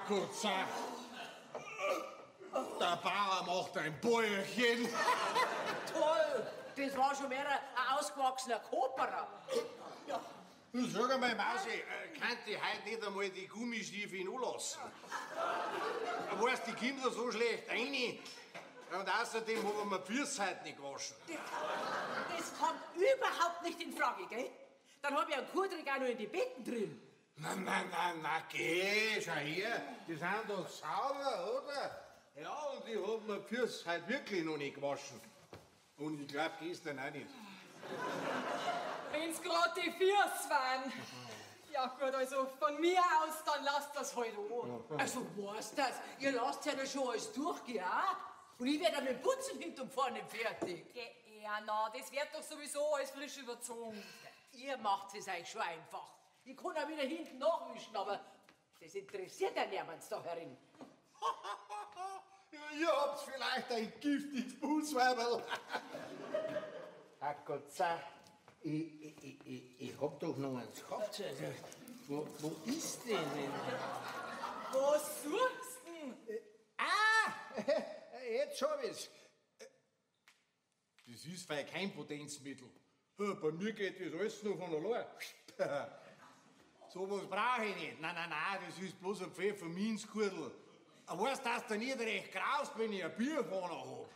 Gott sei. Der Bauer macht ein Bäuerchen. Toll! Das war schon mehr ein ausgewachsener Koperer. Ja. Du, sag einmal, Mausi, kann ich heute nicht einmal die Gummistiefel anlassen? Weißt, die Kinder so schlecht rein. Und außerdem haben wir die Füße heute nicht gewaschen. Das kommt überhaupt nicht in Frage, gell? Dann hab ich einen Kurdrig auch noch in die Betten drin. Na, geh, schau her. Die sind doch sauber, oder? Ja, und ich hab mir die Füße heute wirklich noch nicht gewaschen. Und ich glaub, gestern auch nicht. Wenn's grad die Füße waren. Ja gut, also von mir aus, dann lasst das halt an. Also weißt das, ihr lasst ja schon alles durchgehen, auch? Und ich werde mit dem Putzen hinten und vorne fertig. Ja, na, das wird doch sowieso alles frisch überzogen. Ihr macht es euch schon einfach. Ich kann auch wieder hinten nachwischen, aber das interessiert ja niemand da herin. Ihr habt vielleicht ein giftiges Fußweiberl. Ach Gott sei ich hab doch noch eins gehabt. Wo ist denn? Was suchst du denn? Jetzt hab ich's. Das ist weil kein Potenzmittel. Bei mir geht das alles noch von allein. So was brauche ich nicht. Nein, das ist bloß ein Pfefferminzkurdel. Weißt du, dass du nicht recht graust, wenn ich ein Bier vorne hab?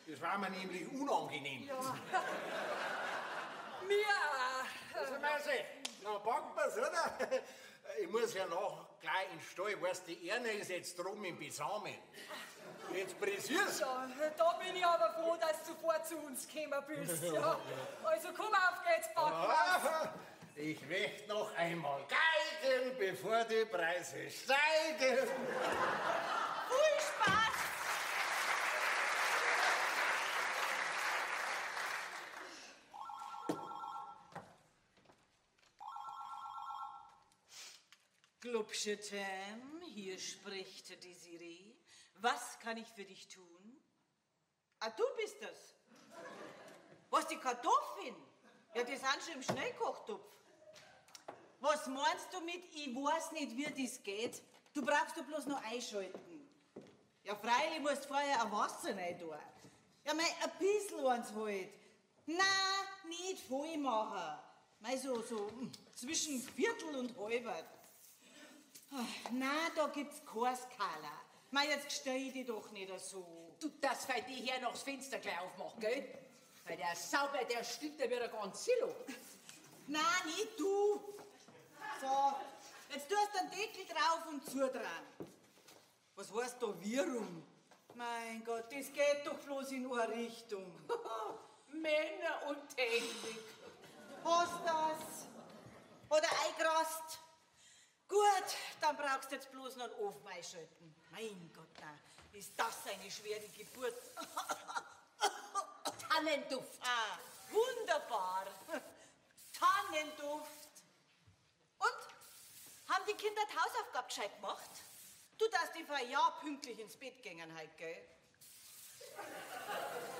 Das war mir nämlich unangenehm. Ja. Mir auch. Also, Mausi, dann packen wir's, oder? Ich muss ja noch gleich in den Stall. Weißt du, die Erne ist jetzt drum im Besamen. Jetzt brisier's. Ja, da bin ich aber froh, dass du sofort zu uns gekommen bist. Ja. Also komm auf geht's, Backhaus. Ich möchte noch einmal geigen, bevor die Preise steigen. Viel Spaß! Glubschetem, hier spricht Desiree. Was kann ich für dich tun? Ah, du bist das. Was, die Kartoffeln? Ja, die sind schon im Schnellkochtopf. Was meinst du mit, ich weiß nicht, wie das geht? Du brauchst doch bloß noch einschalten. Ja, freilich musst du vorher ein Wasser rein tun. Ja, mei, ein bisschen eins halt. Nein, nicht voll machen. Mei, so zwischen Viertel und halber. Nein, da gibt's keine Skala. Mei, jetzt stell dich doch nicht so. Du, das weil die hier noch das Fenster gleich aufmacht, gell? Weil der Sauber, der stimmt ja wieder ganz Silo. Nein, nicht du. So, jetzt tust du den Deckel drauf und zu dran. Was heißt da Virum? Mein Gott, das geht doch bloß in eine Richtung. Männer und Technik. Hast das? Oder eingerast? Gut, dann brauchst du jetzt bloß noch einen Ofen einschalten. Mein Gott, nein, ist das eine schwere Geburt. Tannenduft. Ah, wunderbar. Tannenduft. Und? Haben die Kinder die Hausaufgabe gescheit gemacht? Du darfst die vor ein Jahr pünktlich ins Bett gehen heute, gell?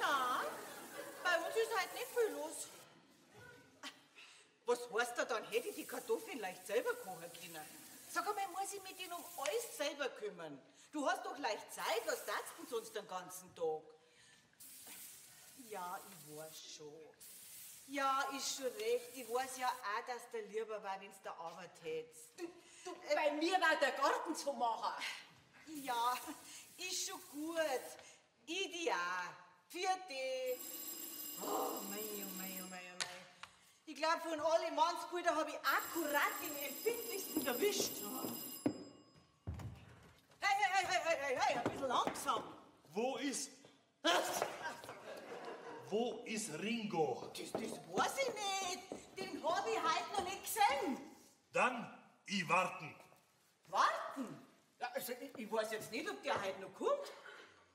Na, bei uns ist halt nicht viel los. Was heißt da, dann hätte ich die Kartoffeln leicht selber kochen können? Sag einmal, muss ich mich denn um alles selber kümmern? Du hast doch leicht Zeit, was sagst du denn sonst den ganzen Tag? Ja, ich weiß schon. Ja, ist schon recht. Ich weiß ja auch, dass der lieber war, wenn du da Arbeit hättest. Du, bei mir war der Garten zu machen. Ja, ist schon gut. Ich die auch. Für die. Oh, mei, oh, mei, oh, mei, oh, mei. Ich glaube, von allen Mannsbrüdern habe ich akkurat den empfindlichsten erwischt. Hey, ein bisschen langsam. Wo ist Ringo? Das weiß ich nicht. Den habe ich heute noch nicht gesehen. Dann, ich warten. Warten? Ja, also, ich weiß jetzt nicht, ob der heute noch kommt.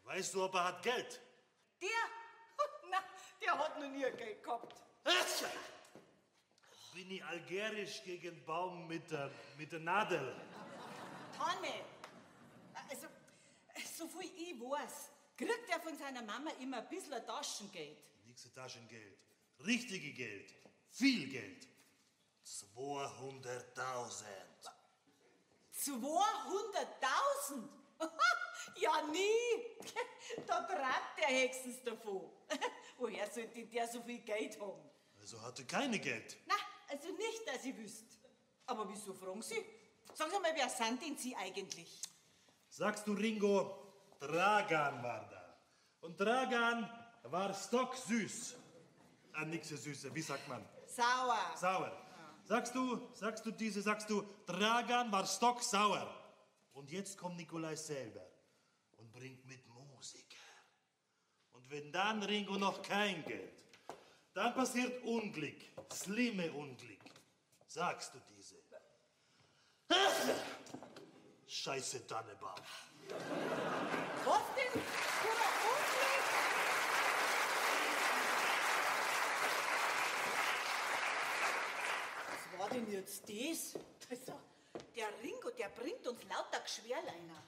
Weißt du, ob er hat Geld? Der? Nein, der hat noch nie Geld gehabt. Bin ich algerisch gegen Baum mit der Nadel. Tanne, also, so viel ich weiß, kriegt er von seiner Mama immer ein bisschen Taschengeld. Nix Taschengeld. Richtige Geld. Viel Geld. 200.000. 200.000? 1000? Ja, nie. Da treibt der Hexens davon. Woher sollte der so viel Geld haben? Also hatte keine Geld. Na, also nicht, dass ich wüsste. Aber wieso fragen Sie? Sagen Sie mal, wer sind denn Sie eigentlich? Sagst du, Ringo, Dragan war da. Und Dragan war stocksüß. Nix so süße, wie sagt man? Sauer. Sauer. Sagst du, Dragan war stocksauer. Und jetzt kommt Nikolai selber und bringt mit Musiker. Und wenn dann Ringo noch kein Geld, dann passiert Unglück, schlimme Unglück. Sagst du diese? Scheiße Tannebaum. Was denn? Für ein Unglück? Was war denn jetzt das? Also, der Ringo, der bringt uns lauter Geschwerleiner.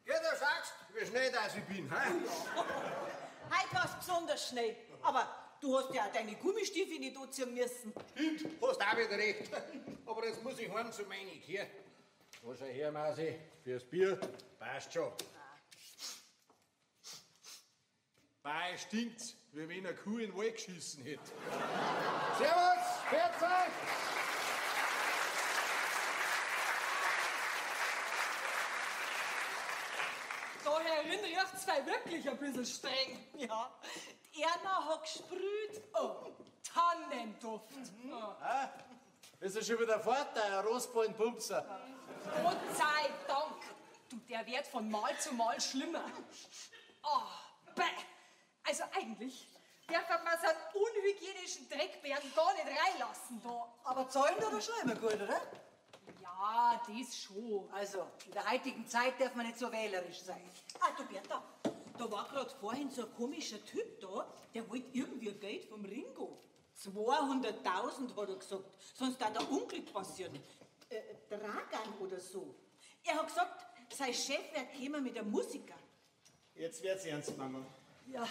Ja, du sagst, wie schnell das ich bin, hä? Heute war's besonders schnell. Aber du hast ja auch deine Gummistiefel nicht anziehen müssen. Stimmt, hast auch wieder recht. Aber jetzt muss ich heim zu Meinig. Hier. Was schau her, Mausi, fürs Bier. Passt schon. Bei stinkt's, wie wenn eine Kuh in den Wald geschissen hätte. Servus, Pfiat. Da herin riecht's zwar wirklich ein bisschen streng. Ja, Erna hat gesprüht. Oh, Tannenduft. Ist er schon wieder fort, der Rosballenpumpser? Gott sei Dank. Du, der wird von Mal zu Mal schlimmer. Oh, bäh. Also eigentlich darf man so einen unhygienischen Dreckbären gar nicht reinlassen da. Aber zahlen da schon immer gut, oder? Ja, das schon. Also, in der heutigen Zeit darf man nicht so wählerisch sein. Ah, du Bertha, da war gerade vorhin so ein komischer Typ da, der wollte irgendwie Geld vom Ringo. 200.000 hat er gesagt, sonst hat ein Unglück passieren. Dragan oder so. Er hat gesagt, sein Chef wird kommen mit einem Musiker. Jetzt wird's ernst, Mama. Ja,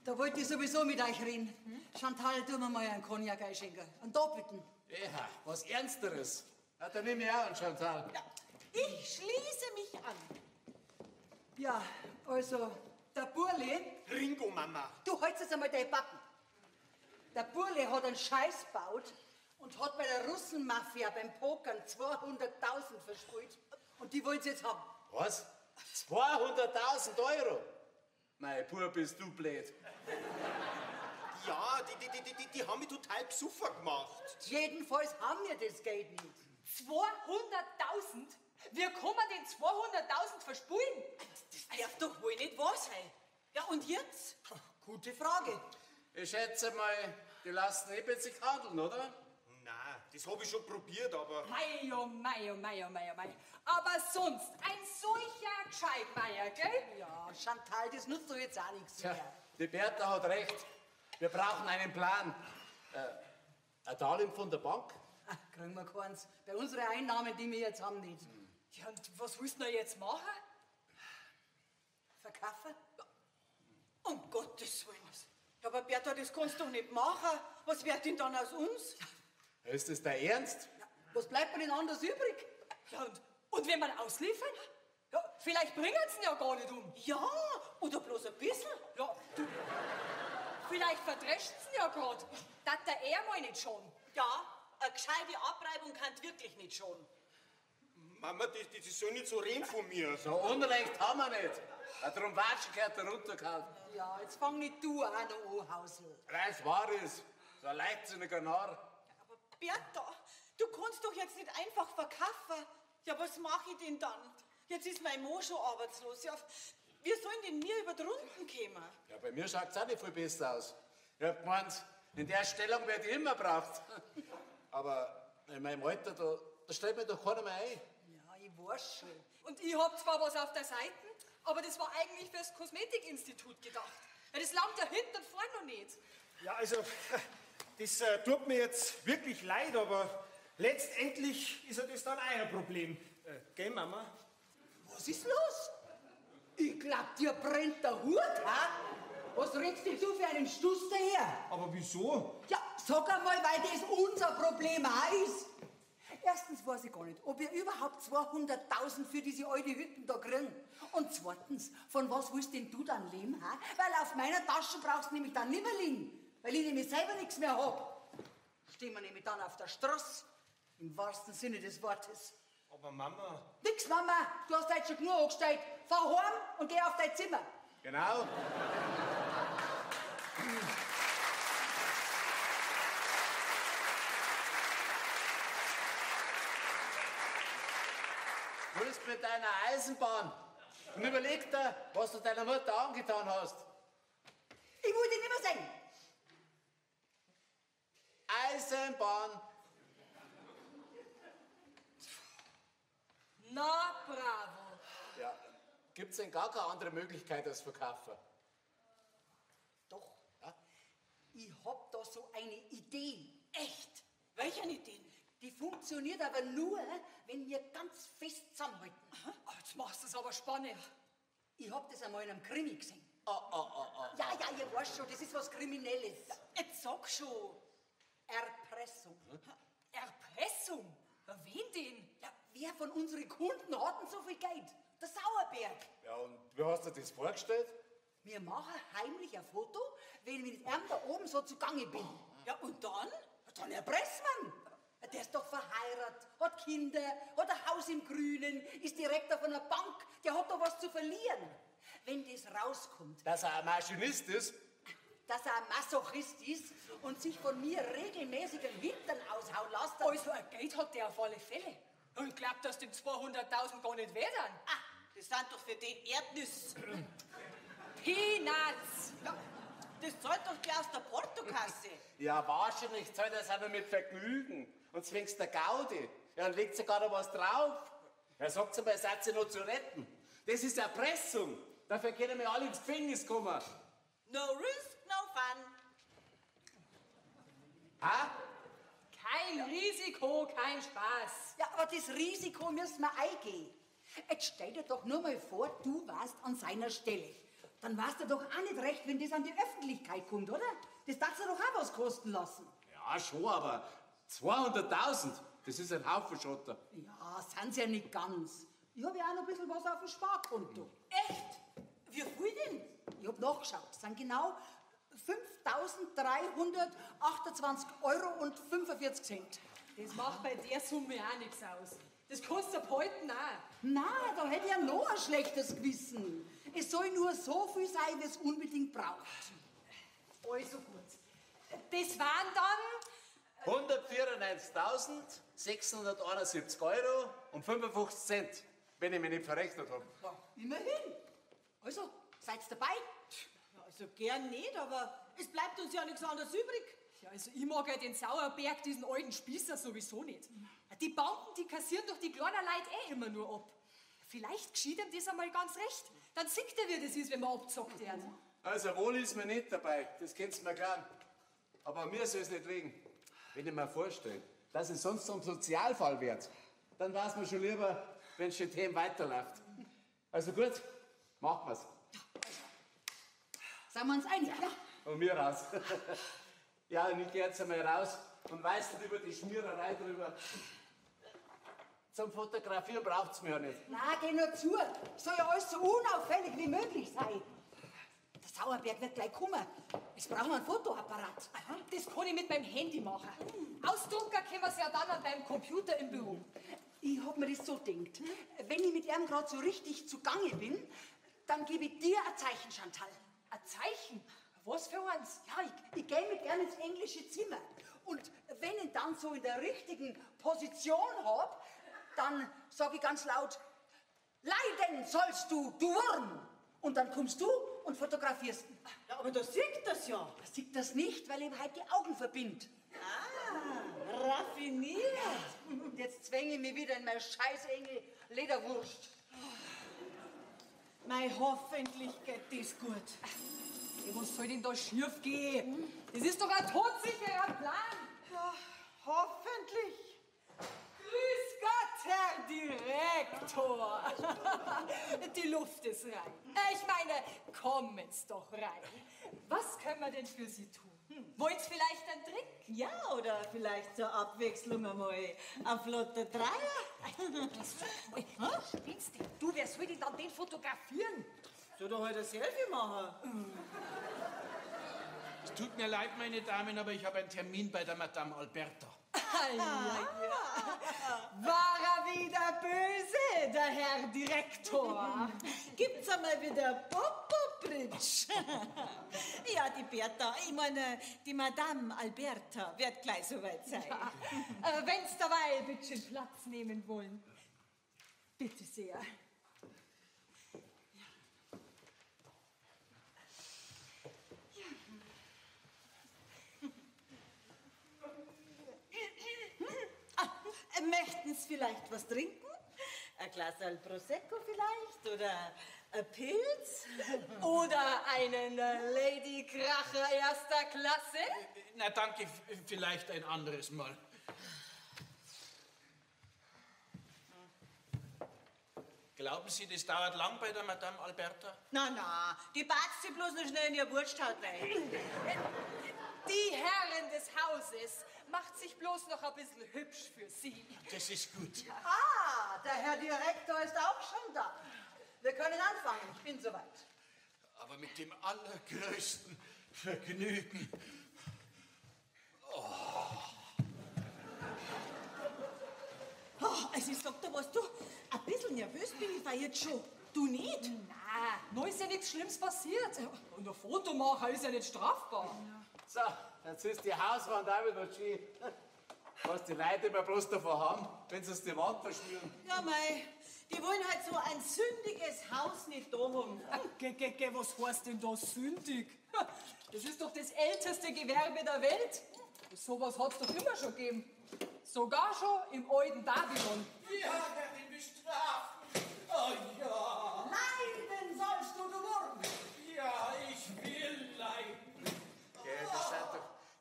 da wollte ich sowieso mit euch reden. Chantal, tu mir mal einen Cognac einschenken. Einen doppelten. Ja, was Ernsteres. Ja, dann nehme ich auch einen, Chantal. Ja, ich schließe mich an. Ja, also, der Burli, Ringo, Mama. du hältst jetzt einmal deine Backen. Der Burli hat einen Scheiß gebaut und hat bei der Russenmafia beim Pokern 200.000 versprüht. Und die wollen es jetzt haben. Was? 200.000 Euro? Mein Bub, bist du blöd. Ja, die haben mich total besoffen gemacht. Jedenfalls haben wir das Geld nicht. 200.000? Wir können den 200.000 verspulen? Das darf doch wohl nicht wahr sein. Ja, und jetzt? Gute Frage. Ich schätze mal, die lassen sich handeln, oder? Nein, das habe ich schon probiert, aber... Mei, oh mei, oh mei, oh mei, oh mei. Aber sonst, ein solcher Gescheitmeier, gell? Ja, Chantal, das nutzt doch jetzt auch nichts Tja, mehr. die Bertha hat recht. Wir brauchen einen Plan. Ein Darlehen von der Bank? Ach, kriegen wir keins. Bei unseren Einnahmen, die wir jetzt haben, nicht. Ja, und was willst du denn jetzt machen? Verkaufen? Um Gottes Willen. Ja, aber Bertha, das kannst du doch nicht machen. Was wird denn dann aus uns? Ist das der Ernst? Ja, was bleibt mir denn anders übrig? Ja, und wenn man ausliefern? Ja, vielleicht bringen sie ihn ja gar nicht um. Ja, oder bloß ein bisschen. Ja, du, vielleicht verdrescht sie ihn ja gerade. Das der er mal nicht schon. Ja, eine gescheite Abreibung kann wirklich nicht schon. Mama, die soll nicht so reden von mir. So Unrecht haben wir nicht. Darum watschen gehört er runtergehauen. Ja, jetzt fang nicht du auch noch an, Hausl. Das war es. So ein leichtsinniger Narr. Aber Bertha, du kannst doch jetzt nicht einfach verkaufen. Ja, was mache ich denn dann? Jetzt ist mein Mann schon arbeitslos. Ja, wie sollen denn wir über die Runden kommen? Ja, bei mir schaut es auch nicht viel besser aus. Ich hab gemeint, in der Stellung werde ich immer braucht. Aber in meinem Alter, da stellt mir doch keiner mehr ein. Ja, ich weiß schon. Und ich hab zwar was auf der Seite, aber das war eigentlich fürs Kosmetikinstitut gedacht. Ja, das langt ja hinten und vorne noch nicht. Ja, also, das tut mir jetzt wirklich leid, aber letztendlich ist ja das dann euer Problem. Gell, Mama? Was ist los? Ich glaub, dir brennt der Hut, ha? Was redst denn du für einen Stuss daher? Aber wieso? Ja, sag einmal, weil das unser Problem auch ist. Erstens weiß weiß ich gar nicht, ob ihr überhaupt 200.000 für diese alte Hütten da kriegen. Und zweitens, von was willst denn du dann leben, ha? Weil auf meiner Tasche brauchst du nämlich dann nicht mehr liegen, weil ich nämlich selber nichts mehr hab. Stehen wir nämlich dann auf der Straße, im wahrsten Sinne des Wortes. Aber Mama... Nix, Mama, du hast heute schon genug angestellt. Fahr heim und geh auf dein Zimmer. Genau. Du willst mit deiner Eisenbahn und überleg dir, was du deiner Mutter angetan hast. Ich will dich nicht mehr sehen. Eisenbahn. Na, bravo. Ja, gibt's denn gar keine andere Möglichkeit als verkaufen? Doch, ja. Ich hab da so eine Idee. Echt. Welche Ideen? Die funktioniert aber nur, wenn wir ganz fest zusammenhalten. Jetzt machst du es aber spannend. Ich hab das einmal in einem Krimi gesehen. Ja. Ja, ihr weißt schon, das ist was Kriminelles. Jetzt sag schon. Erpressung. Erpressung? Wen denn? Ja, wer von unseren Kunden hat denn so viel Geld? Der Sauerberg. Ja, und wie hast du dir das vorgestellt? Wir machen heimlich ein Foto, wenn ich mit ihm da oben so zugange bin. Ja, und dann? Dann erpresst man. Der ist doch verheiratet, hat Kinder, hat ein Haus im Grünen, ist Direktor von einer Bank, der hat doch was zu verlieren. Wenn das rauskommt, Dass er ein Maschinist ist? dass er ein Masochist ist und sich von mir regelmäßig den Hintern aushauen lässt, Also ein Geld hat der auf alle Fälle. Und ich glaub, dass die 200.000 gar nicht wert sind. Das sind doch für den Erdnüsse. Peanuts. Das zahlt doch die aus der Portokasse. Ja, wahrscheinlich zahlt er es auch nur mit Vergnügen. Und zwingst der Gaudi. Ja, und legt sogar noch was drauf. Er sagt mal, seid ihr noch zu retten. Das ist Erpressung. Dafür können wir alle ins Gefängnis kommen. No risk, no fun. Kein Risiko, kein Spaß. Ja, aber das Risiko müssen wir eingehen. Jetzt stell dir doch nur mal vor, du warst an seiner Stelle. Dann warst du doch auch nicht recht, wenn das an die Öffentlichkeit kommt, oder? Das darfst du doch auch was kosten lassen. Ja, schon, aber 200.000, das ist ein Haufen Schotter. Ja, sind's ja nicht ganz. Ich habe ja auch noch ein bisschen was auf dem Sparkonto. Echt? Wie viel denn? Ich hab nachgeschaut. Das sind genau 5.328 Euro und 45 Cent. Das macht bei der Summe auch nichts aus. Das kostet ab heute auch. Na, da hätte ich ja noch ein schlechtes Gewissen. Es soll nur so viel sein, wie es unbedingt braucht. Also gut. Das waren dann 194.671 Euro und 55 Cent, wenn ich mich nicht verrechnet habe. Immerhin. Also, seid dabei? Ja, also gern nicht, aber es bleibt uns ja nichts anderes übrig. Ja, also ich mag ja den Sauerberg, diesen alten Spießer, sowieso nicht. Die Banken, die kassieren doch die kleinen Leute immer nur ab. Vielleicht geschieht ihm das einmal ganz recht. Dann sieht er, wie das ist, wenn man abgezockt wird. Also wohl ist mir nicht dabei, das könnt's mir glauben. Aber mir soll es nicht liegen. Wenn ich mir vorstelle, dass es sonst zum Sozialfall wird, dann weiß man schon lieber, wenn es schon Themen weiterläuft. Also gut, machen wir's. Seien wir uns einig, ja? Und mir raus. Ja, und ich geh jetzt einmal raus und weiß nicht über die Schmiererei drüber. Zum Fotografieren braucht's mir ja nicht. Na, geh nur zu. Soll ja alles so unauffällig wie möglich sein. Der Sauerberg wird gleich kommen. Jetzt brauchen wir einen Fotoapparat. Das kann ich mit meinem Handy machen. Ausdrucken können wir es ja dann an deinem Computer im Büro. Ich hab mir das so gedacht. Wenn ich mit ihm gerade so richtig zugange bin, dann gebe ich dir ein Zeichen, Chantal. Ein Zeichen? Was für eins? Ja, ich gehe mit ihm ins englische Zimmer. Und wenn ich dann so in der richtigen Position hab, dann sag ich ganz laut, leiden sollst du, du Wurm. Und dann kommst du und fotografierst ihn. Ja, aber da sieht das ja. Er sieht das nicht, weil ihm halt die Augen verbindet. Raffiniert. Und jetzt zwänge ich mich wieder in meine scheiß enge Lederwurst. Mei, hoffentlich geht das gut. Ja, was soll denn da schief gehen? Das ist doch ein todsicherer Plan. Ja, hoffentlich. Grüß Gott, Herr Direktor. Die Luft ist rein. Ich meine, kommen's doch rein. Was können wir denn für Sie tun? Wollt ihr vielleicht einen Trick? Ja, oder vielleicht zur Abwechslung einmal ein flotter Dreier. Spinnst du? Wer soll denn dann den fotografieren? Soll doch halt ein Selfie machen. Es tut mir leid, meine Damen, aber ich habe einen Termin bei der Madame Alberta. War er wieder böse, der Herr Direktor? Gibt's einmal wieder Popo-Bridge? Ja, die Bertha, ich meine, die Madame Alberta wird gleich soweit sein. Wenn's dabei ein bisschen Platz nehmen wollen. Bitte sehr. Möchten Sie vielleicht was trinken? Ein Glas Prosecco vielleicht? Oder ein Pilz? Oder einen Ladykracher erster Klasse? Na, danke, vielleicht ein anderes Mal. Glauben Sie, das dauert lang bei der Madame Alberta? Na, die batzt sie bloß noch schnell in ihr Wursthaut rein. Die Herren des Hauses macht sich bloß noch ein bisschen hübsch für Sie. Das ist gut. Ah, der Herr Direktor ist auch schon da. Wir können anfangen, ich bin soweit. Aber mit dem allergrößten Vergnügen. Also ich sag dir was, du, ein bisschen nervös bin ich weil jetzt schon. Du nicht? Na, noch ist ja nichts Schlimmes passiert. Und ein Foto machen ist ja nicht strafbar. So, jetzt ist die Hauswand auch wieder schön. Was die Leute immer bloß davon haben, wenn sie es die Wand verschmieren. Ja, mei, die wollen halt so ein sündiges Haus nicht da haben. Was heißt denn da sündig? Das ist doch das älteste Gewerbe der Welt. Sowas hat's doch immer schon gegeben. Sogar schon im alten Babylon. Ja, Herrin, bestrafen. Oh ja. Leiden sollst du Wurm! Ja, ich will leiden. Ja,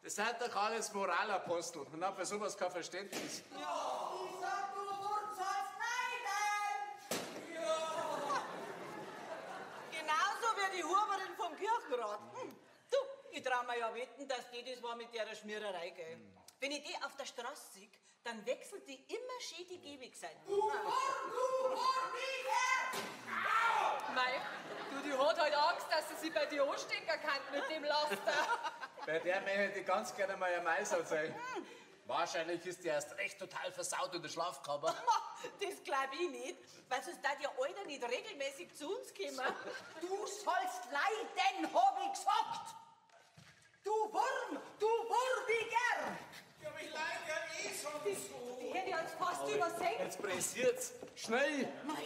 das sind doch alles Moralapostel und haben für sowas kein Verständnis. Ich sag, du Wurm sollst leiden! Genauso wie die Huberin vom Kirchenrat. Du, ich trau mir ja wetten, dass die das war mit der Schmiererei, gell? Wenn ich die auf der Straße sehe, dann wechselt die immer schön die Gebigseiten. Du Wurm, Mieter! Mei, die hat halt Angst, dass sie sich bei dir anstecken kann mit dem Laster. Bei der möchte ich ganz gerne mal ein Meiser sein. Wahrscheinlich ist die erst recht total versaut in der Schlafkammer. Das glaub ich nicht, weil sonst darf ja Alter nicht regelmäßig zu uns kommen. Du sollst leiden, hab ich gesagt! Du Wurm, du Wurbiger! Ja, aber ich leide ja eh schon so. Die hätte ich uns fast übersehen. Jetzt pressiert's. Schnell! Mei,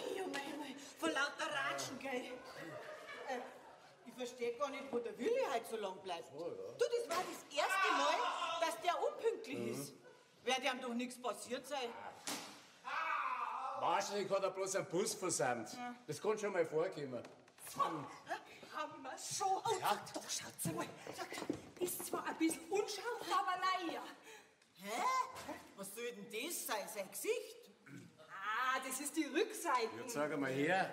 von lauter Ratschen, gell? Ich verstehe gar nicht, wo der Willi heute so lang bleibt. Du, das war das erste Mal, dass der unpünktlich ist. Wird ihm doch nichts passiert sein. Wahrscheinlich hat er bloß einen Bus versammelt. Das kann schon mal vorkommen. Haben wir schon. Ja. Da schaut's mal. Ist zwar ein bisschen unscharf, aber naja. Hä? Was soll denn das sein? Sein Gesicht? Ah, das ist die Rückseite. Jetzt sag mal her.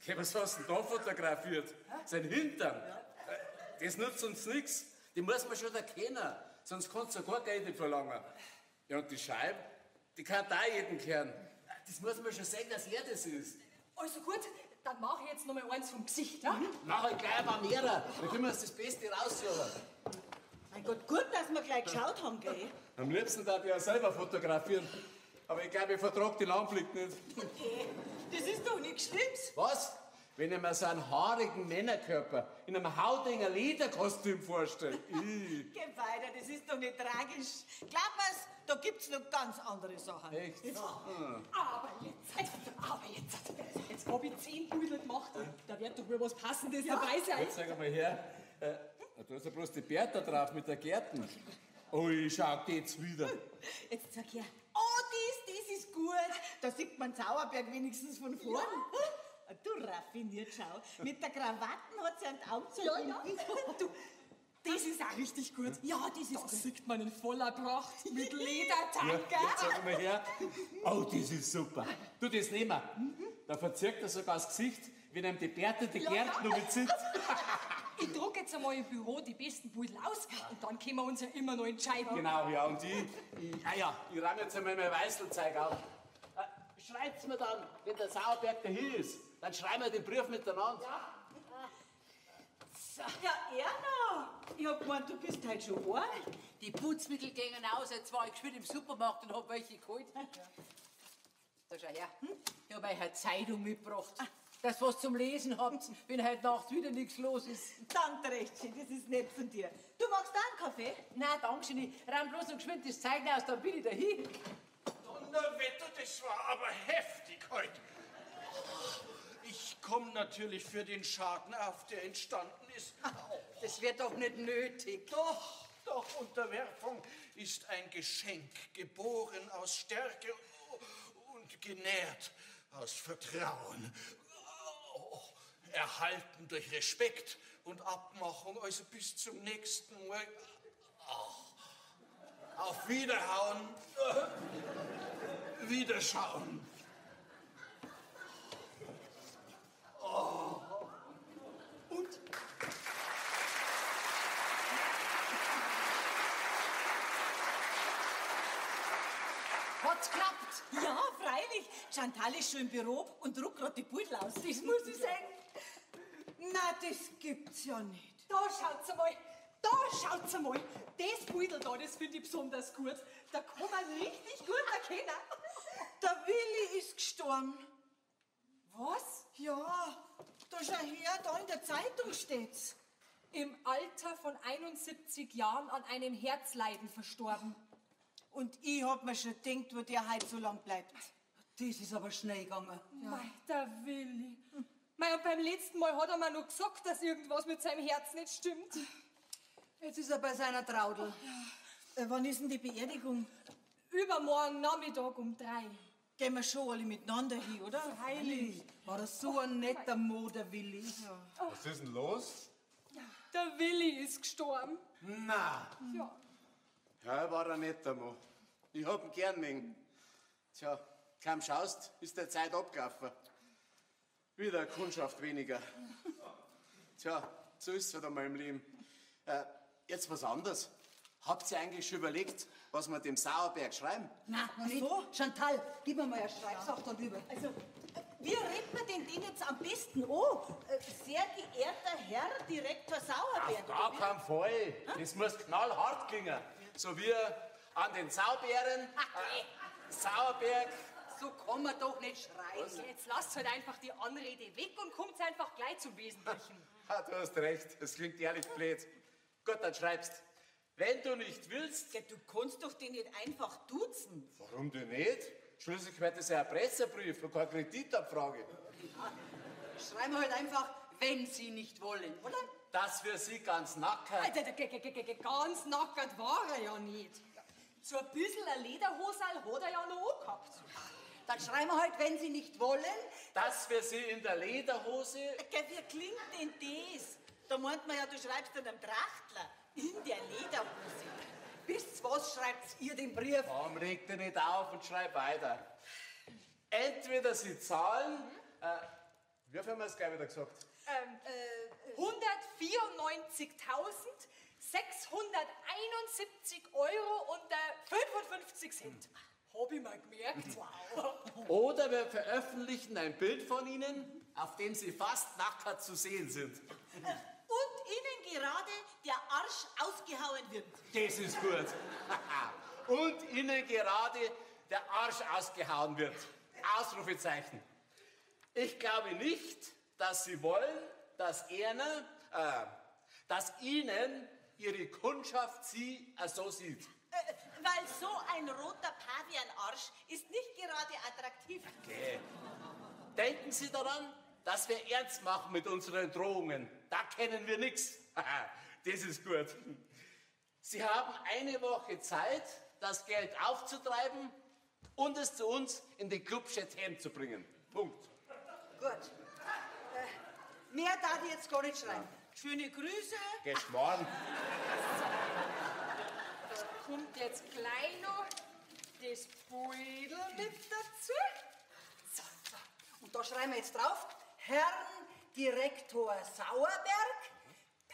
Okay, was hast du denn da fotografiert? Sein Hintern. Das nutzt uns nichts. Die muss man schon erkennen. Sonst kannst du gar Geld nicht verlangen. Ja, und die Scheibe, die kann da jeden kehren. Das muss man schon sehen, dass er das ist. Also gut, dann mache ich jetzt noch mal eins vom Gesicht, ja? Mach ich gleich mal mehrere. Dann können wir uns das Beste raussuchen. Mein Gott, gut, dass wir gleich geschaut haben, gell? Am liebsten darf ich ja selber fotografieren. Aber ich glaube, ich vertrage die Lamplicht nicht. Das ist doch nichts Schlimmes. Was? Wenn ich mir so einen haarigen Männerkörper in einem hautigen Lederkostüm vorstelle. Geh weiter, das ist doch nicht tragisch. Glaub mir's, da gibt's noch ganz andere Sachen. Echt? Aber jetzt hab ich 10 Pudel gemacht. Da wird doch wohl was Passendes dabei sein. Jetzt sag mal her. Da ist ja bloß die Bertha drauf mit der Gärten. Ui, schau, geht's wieder. Jetzt sag her, oh, das ist gut. Da sieht man Zauberberg wenigstens von vorn. Du raffiniert, schau. Mit der Krawatten hat sie einen Augen Ja. Du, das ist auch richtig gut. Ja, das ist Da gut. sieht man in voller Pracht mit Ledertanker. Jetzt sag mal her. Oh, das ist super. Du, das nehmen wir. Da verzirkt er sogar das Gesicht, wenn ihm die Bertha die Gärten noch mit sitzt. Ich drucke jetzt einmal im Büro die besten Pudel aus und dann können wir uns ja immer noch entscheiden. Genau, ja, und ich ramme jetzt einmal mein Weißelzeug auf. Schreibt's mir dann, wenn der Sauerberg dahin ist. Dann schreiben wir den Brief miteinander. Ja. Ja, Erna, ich hab gemeint, du bist halt schon arg. Die Putzmittel gingen aus, jetzt war ich geschwind im Supermarkt und hab welche geholt. Da schau her, ich hab euch eine Zeitung mitgebracht. Das, was zum Lesen habt, wenn heute Nacht wieder nichts los ist. Danke recht schön, das ist nett von dir. Du magst auch einen Kaffee? Nein, danke schön, ich ramm bloß noch geschwind das Zeug aus, dann bin ich dahin. Donnerwetter, das war aber heftig heute. Ich komme natürlich für den Schaden auf, der entstanden ist. Das wird doch nicht nötig. Doch, Unterwerfung ist ein Geschenk, geboren aus Stärke und genährt aus Vertrauen. Erhalten durch Respekt und Abmachung, also bis zum nächsten Mal. Auf Wiederhauen, Wiederschauen. Und? Hat's geklappt? Ja, freilich. Chantal ist schon im Büro und druckt gerade die Pudel aus. Das muss ich sagen. Na, das gibt's ja nicht. Da schaut's einmal. Da schaut's einmal. Das Pudel da, das finde ich besonders gut. Da kann man richtig gut erkennen. Der Willi ist gestorben. Was? Ja, da schau her, da in der Zeitung steht's. Im Alter von 71 Jahren an einem Herzleiden verstorben. Und ich hab mir schon gedacht, wo der halt so lang bleibt. Das ist aber schnell gegangen. Mei, der Willi. Mei, und beim letzten Mal hat er mir noch gesagt, dass irgendwas mit seinem Herz nicht stimmt. Jetzt ist er bei seiner Traudel. Wann ist denn die Beerdigung? Übermorgen Nachmittag um 3. Gehen wir schon alle miteinander hin, oder? Freilich. War das so ein netter Mo, der Willi. Was ist denn los? Der Willi ist gestorben. Na, Ja. Ja, er war ein netter Mann. Ich hab ihn gern mögen. Tja, kaum schaust, ist der Zeit abgelaufen. Wieder eine Kundschaft weniger. Tja, so ist es halt einmal im Leben. Jetzt was anderes. Habt ihr eigentlich schon überlegt, was wir dem Sauerberg schreiben? Na, noch nicht. Chantal, gib mir mal eine Schreibsache da drüber. Also, wie redet man denn den jetzt am besten an? Sehr geehrter Herr Direktor Sauerberg. Gar keinen Fall. Das muss knallhart klingen. So wie an den Saubären, Sauerberg. So kann man doch nicht schreiben. Jetzt lasst halt einfach die Anrede weg und kommt einfach gleich zum Wesentlichen. Ha, du hast recht, das klingt ehrlich blöd. Gut, dann schreibst. Wenn du nicht willst... Ja, du kannst doch den nicht einfach duzen. Warum denn nicht? Schließlich wird das ja ein Pressebrief und keine Kreditabfrage. Schreiben wir halt einfach, wenn Sie nicht wollen, oder? Das für Sie ganz nackert. Ganz nackert war er ja nicht. So ein bisschen ein Lederhosal hat er ja noch angehabt. Dann schreiben wir halt, wenn Sie nicht wollen. Das für Sie in der Lederhose. Wie klingt denn das? Da meint man ja, du schreibst an einem Trachtler. In der Lederhose. Bis was schreibt ihr den Brief? Warum regt ihr nicht auf und schreibt weiter? Entweder Sie zahlen... wie viel haben wir es gleich wieder gesagt? 194.671 Euro und 55 Cent. Hab ich mal gemerkt. Oder wir veröffentlichen ein Bild von Ihnen, auf dem Sie fast nackert zu sehen sind. Und Ihnen gerade der Arsch ausgehauen wird. Das ist gut. Und Ihnen gerade der Arsch ausgehauen wird. Ausrufezeichen. Ich glaube nicht, dass Sie wollen, dass Ihnen Ihre Kundschaft Sie so sieht. Weil so ein roter Pavianarsch ist nicht gerade attraktiv. Okay. Denken Sie daran, dass wir ernst machen mit unseren Drohungen. Da kennen wir nichts. Das ist gut. Sie haben eine Woche Zeit, das Geld aufzutreiben und es zu uns in den Club Chatham zu bringen. Punkt. Gut. Mehr darf ich jetzt gar nicht schreiben. Schöne Grüße. Geschmarrn. Da kommt jetzt gleich noch das Beutel mit dazu. So. Und da schreiben wir jetzt drauf, Herrn Direktor Sauerberg,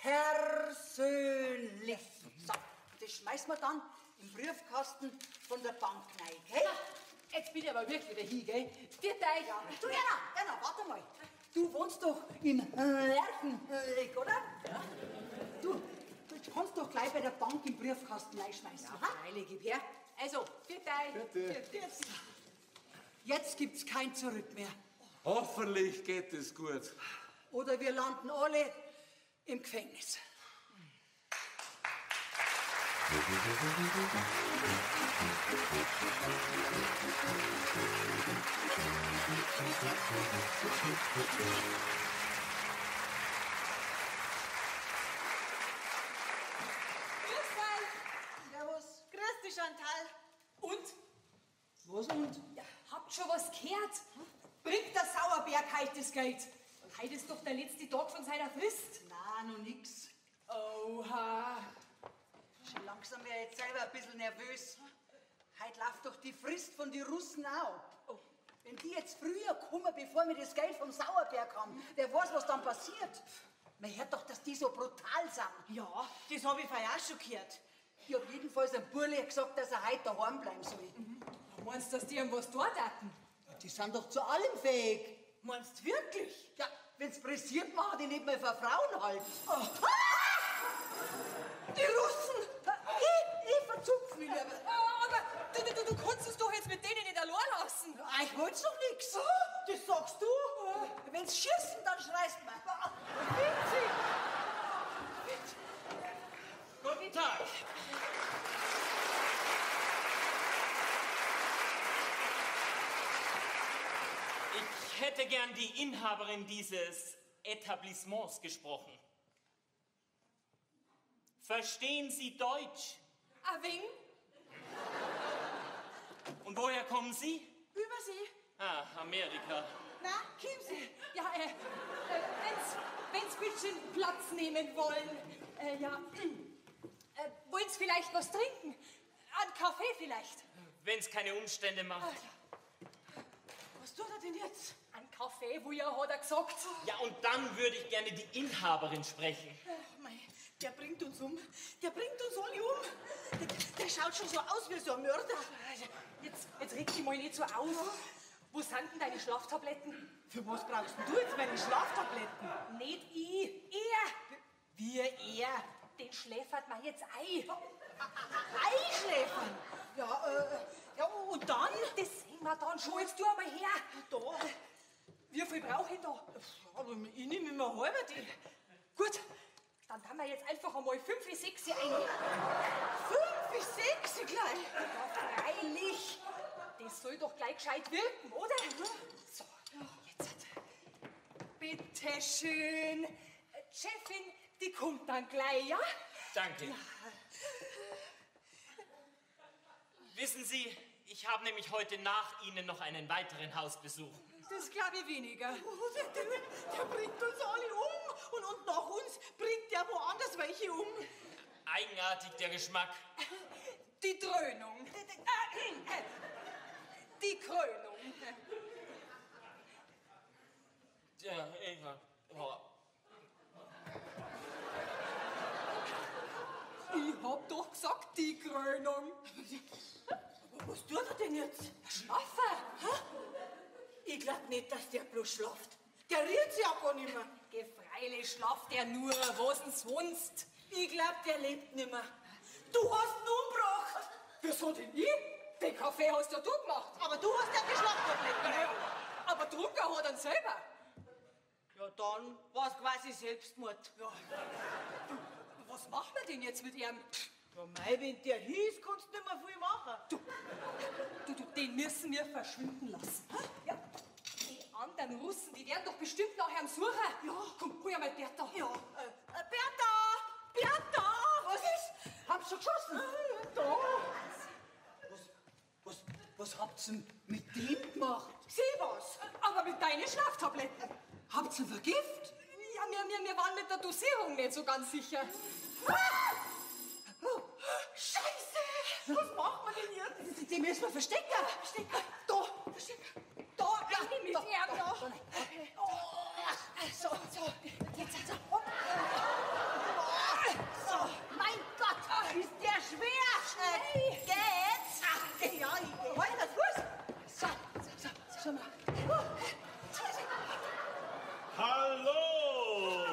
Persönlich. So, das schmeißen wir dann im Briefkasten von der Bank rein, gell? Jetzt bin ich aber wirklich wieder hin, gell? Viert euch. Ja, du, Jana, warte mal. Du wohnst doch im Lerchenweg, oder? Ja. Du kannst doch gleich bei der Bank im Briefkasten reinschmeißen. Ja, freilich, gib her. Also, viert euch. Bitte. Jetzt gibt's kein Zurück mehr. Hoffentlich geht es gut. Oder wir landen alle im Gefängnis. Servus. Grüß dich, Chantal. Und? Was und? Ja, habt schon was gehört? Bringt der Sauerberg heute das Geld? Und heute ist doch der letzte Tag von seiner Frist. Na, noch nix. Oha. Schon langsam wäre ich jetzt selber ein bisschen nervös. Heute läuft doch die Frist von den Russen auch. Oh. Wenn die jetzt früher kommen, bevor wir das Geld vom Sauerberg haben, wer weiß, was dann passiert. Man hört doch, dass die so brutal sind. Ja, das habe ich vorher auch schon gehört. Ich hab jedenfalls einem Burli gesagt, dass er heute daheim bleiben soll. Meinst du, dass die ihm was dort hatten? Die sind doch zu allem fähig. Meinst du wirklich? Ja, wenn's pressiert, machen die nicht mehr für Frauen halt. Oh. Die Russen! Ich verzupf mich lieber. Aber du kannst es doch jetzt mit denen nicht allein lassen. Ich wollt's doch nix. Das sagst du. Wenn's schießen, dann schreist man. Witzig. Guten Tag. Ich hätte gern die Inhaberin dieses Etablissements gesprochen. Verstehen Sie Deutsch? Ein wenig? Und woher kommen Sie? Übersee. Ah, Amerika. Na, Chiemsee. Ja, wenn's ein bisschen Platz nehmen wollen. Wollen Sie vielleicht was trinken? Einen Kaffee vielleicht? Wenn es keine Umstände macht. Was tut er denn jetzt? Ein Kaffee, wo ja, hat er gesagt. Ja, und dann würde ich gerne die Inhaberin sprechen. Mei, der bringt uns um. Der bringt uns alle um. Der schaut schon so aus wie so ein Mörder. Jetzt reg dich mal nicht so auf. Wo sind denn deine Schlaftabletten? Für was brauchst denn du jetzt meine Schlaftabletten? Nicht ich, er. Wir er. Den schläfert man jetzt ein. Einschläfern? Ja, und dann? Das sehen wir dann schon. Jetzt tu einmal her. Da. Wie viel brauche ich da? Aber ich nehme immer halber die. Gut, dann tun wir jetzt einfach einmal 5 bis 6 ein. 5 bis 6 gleich? Ja, freilich. Das soll doch gleich gescheit wirken, oder? So, jetzt. Bitte schön. Chefin, die kommt dann gleich, ja? Danke. Wissen Sie, ich habe nämlich heute nach Ihnen noch einen weiteren Hausbesuch. Das glaube ich weniger. Der bringt uns alle um. Und nach uns bringt der woanders welche um. Eigenartig der Geschmack. Die Dröhnung. Die Krönung. Ja, Eva. Oh. Ich hab doch gesagt, die Krönung. Was tut er denn jetzt? Schlafen. Ich glaub nicht, dass der bloß schlaft. Der rührt sich auch gar nicht mehr. Freilich schlaft er nur, was denn sonst? Ich glaub, der lebt nicht mehr. Du hast ihn umgebracht. Wieso denn ich? Den Kaffee hast ja du gemacht. Aber du hast ja die Schlaftabletten. Aber trunken hat er selber. Ja, dann war es quasi Selbstmord. Ja. Was machen wir denn jetzt mit ihm? Ja, mei, wenn der hieß, kannst du nicht mehr viel machen. Du, den müssen wir verschwinden lassen. Ja. Die anderen Russen, die werden doch bestimmt nachher am Suchen. Ja. Komm, hol einmal Bertha. Ja. Bertha! Was ist? Hab's schon geschossen? Da. Was habt's denn mit dem gemacht? Sieh was. Aber mit deinen Schlaftabletten. Habt's ihn vergift? Ja, wir waren mit der Dosierung nicht so ganz sicher. Scheiße! Was machen wir denn jetzt? Die müssen wir verstecken. Da, rein mit ihm. So, jetzt. schau mal. Hallo!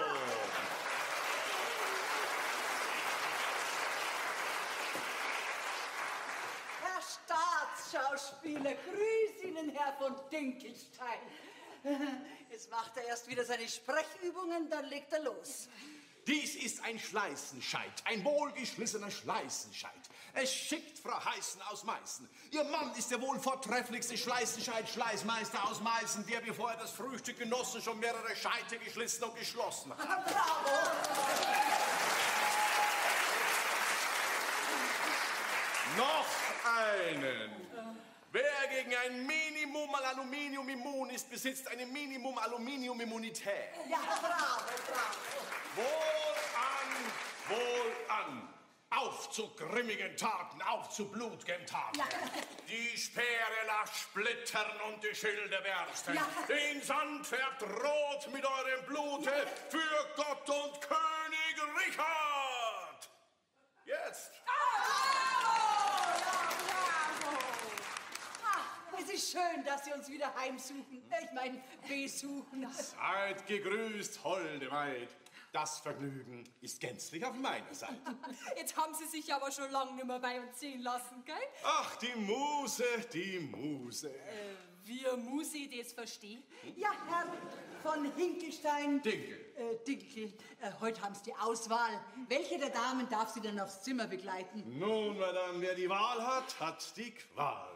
Herr Staatsschauspieler, grüß Ihnen, Herr von Dinkelstein. Jetzt macht er erst wieder seine Sprechübungen, dann legt er los. Dies ist ein Schleißenscheit, ein wohlgeschlissener Schleißenscheit. Es schickt Frau Heißen aus Meißen. Ihr Mann ist der wohl vortrefflichste Schleißenscheit-Schleißmeister aus Meißen, der, bevor er das Frühstück genossen, schon mehrere Scheite geschlissen und geschlossen hat. Bravo! Noch einen. Wer gegen ein Minimum an Aluminium immun ist, besitzt eine Minimum Aluminium-Immunität. Ja, bravo, bravo. Wohlan! Auf zu grimmigen Taten, auf zu blut'gen Taten. Ja. Die Speere lasst splittern und die Schilde bersten. Ja. Den Sand verdroht mit eurem Blute für Gott und König Richard. Jetzt. Es ist schön, dass Sie uns wieder heimsuchen. Ich meine, besuchen. Seid gegrüßt, holde Maid. Das Vergnügen ist gänzlich auf meiner Seite. Jetzt haben Sie sich aber schon lange nicht mehr bei uns sehen lassen, gell? Ach, die Muse, die Muse. Wie muss ich das verstehen? Ja, Herr von Hinkelstein. Dinkel. Dinkel, heute haben Sie die Auswahl. Welche der Damen darf Sie denn aufs Zimmer begleiten? Nun, Madame, wer die Wahl hat, hat die Qual.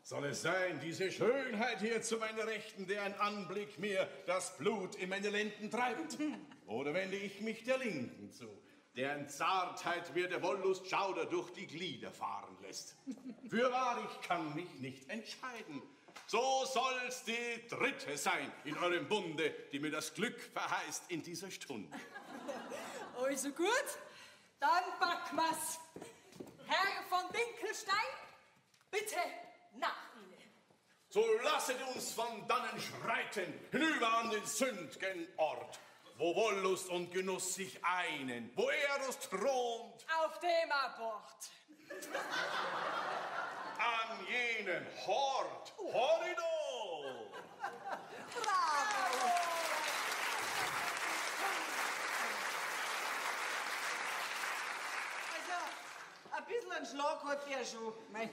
Soll es sein, diese Schönheit hier zu meiner Rechten, deren Anblick mir das Blut in meine Lenden treibt? Oder wende ich mich der Linken zu, deren Zartheit mir der Wollust Schauder durch die Glieder fahren lässt? Fürwahr, ich kann mich nicht entscheiden. So soll's die dritte sein in eurem Bunde, die mir das Glück verheißt in dieser Stunde. Also gut, dann packen wir's. Herr von Dinkelstein, bitte nach Ihnen. So lasset uns von dannen schreiten, hinüber an den sündgen Ort, wo Wollust und Genuss sich einen, wo Eros thront. Auf dem Abort. An jenen Hort, Horrido. Bravo! Also, ein bisschen ein Schlag hat der schon. Mein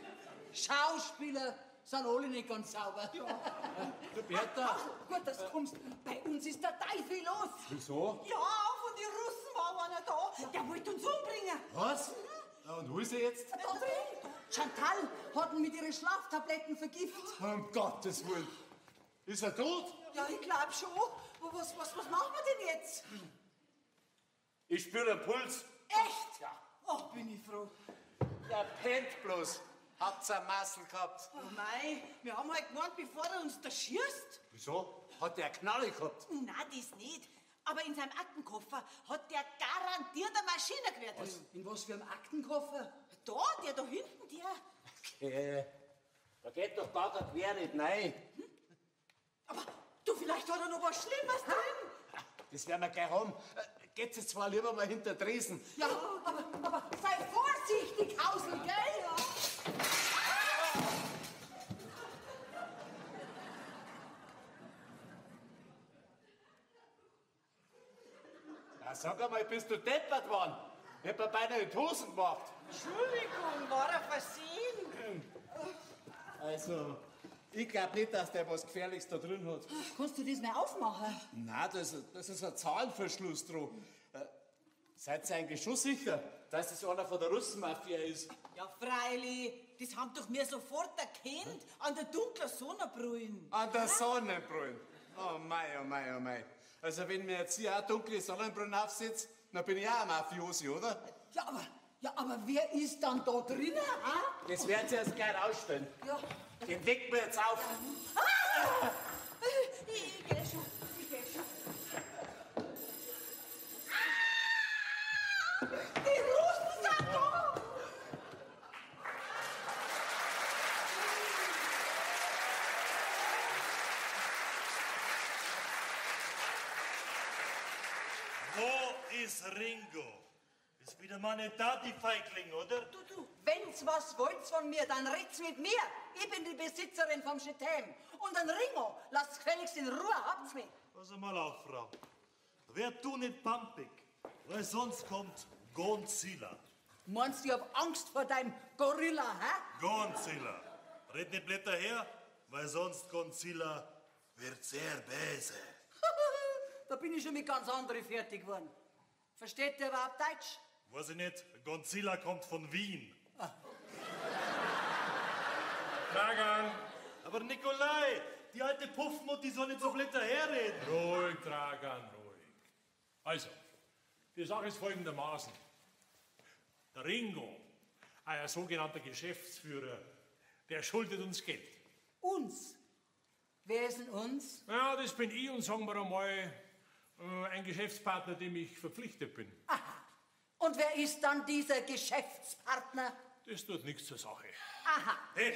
Schauspieler sind alle nicht ganz sauber. Du Bertha. Ach, gut, dass du kommst. Bei uns ist der Teufel los. Wieso? Ja, von den Russen war einer da. Der wollte uns umbringen. Was? Ja, und wo ist er jetzt? Da drin. Chantal hat ihn mit ihren Schlaftabletten vergiftet. Um Gottes Willen. Ist er tot? Ja, ich glaub schon. Was machen wir denn jetzt? Ich spüre den Puls. Echt? Ja. Ach, bin ich froh. Der pennt bloß. Habt's ein Massel gehabt. Oh mei, wir haben halt gemeint, bevor er uns da schießt. Wieso? Hat der Knalle gehabt? Na, das nicht. Aber in seinem Aktenkoffer hat der garantiert ein Maschinengewehr drin. In was für einem Aktenkoffer? Da, der da hinten, der. Okay. Da geht doch gar kein Quer nicht rein. Aber du, vielleicht hat er noch was Schlimmes drin. Das werden wir gleich haben. Geht's jetzt zwar lieber mal hinter Dresen. Ja, aber sei vorsichtig, Hausl, gell? Na, sag einmal, bist du deppert worden? Ich hab mir beinahe die Hosen gemacht. Entschuldigung, war er versehen? Also, ich glaub nicht, dass der was Gefährliches da drin hat. Kannst du das mal aufmachen? Nein, das ist ein Zahlenverschluss dran. Seid ihr eigentlich schon sicher, dass das einer von der Russenmafia ist? Ja, freilich. Das haben doch mir sofort erkannt an der dunklen Sonnenbrille. An der Sonnenbrille. Oh mei, oh mei, oh mei. Also wenn mir jetzt hier auch dunkle Sonnenbrillen aufsetzt, dann bin ich auch ein Mafiosi, oder? Ja, aber wer ist dann da drinnen? Das werden sie erst gleich ausstellen. Ja. Den wecken wir jetzt auf. Ich geh schon. Die Russen sind da! Wo ist Ringo? Ist Ist wieder mal nicht da, die Feigling, oder? Du, wenn's was wollt's von mir, dann red's mit mir. Ich bin die Besitzerin vom Chetem. Und den Ringo, lasst gefälligst in Ruhe, habt's mich. Pass mal auf, Frau. Wer tu nicht pampig, weil sonst kommt Godzilla. Meinst du, ich hab Angst vor deinem Gorilla, hä? Godzilla. Red nicht Blätter her, weil sonst Godzilla wird sehr böse. Da bin ich schon mit ganz anderen fertig geworden. Versteht ihr überhaupt Deutsch? Weiß ich nicht, Godzilla kommt von Wien. Dragan! Aber Nikolai, die alte Puffmutti soll nicht so Blätter herreden. Ruhig, Dragan, ruhig. Also, die Sache ist folgendermaßen. Der Ringo, ein sogenannter Geschäftsführer, der schuldet uns Geld. Uns? Wer ist denn uns? Ja, das bin ich und sagen wir einmal ein Geschäftspartner, dem ich verpflichtet bin. Aha. Und wer ist dann dieser Geschäftspartner? Das tut nichts zur Sache. Aha. Hey,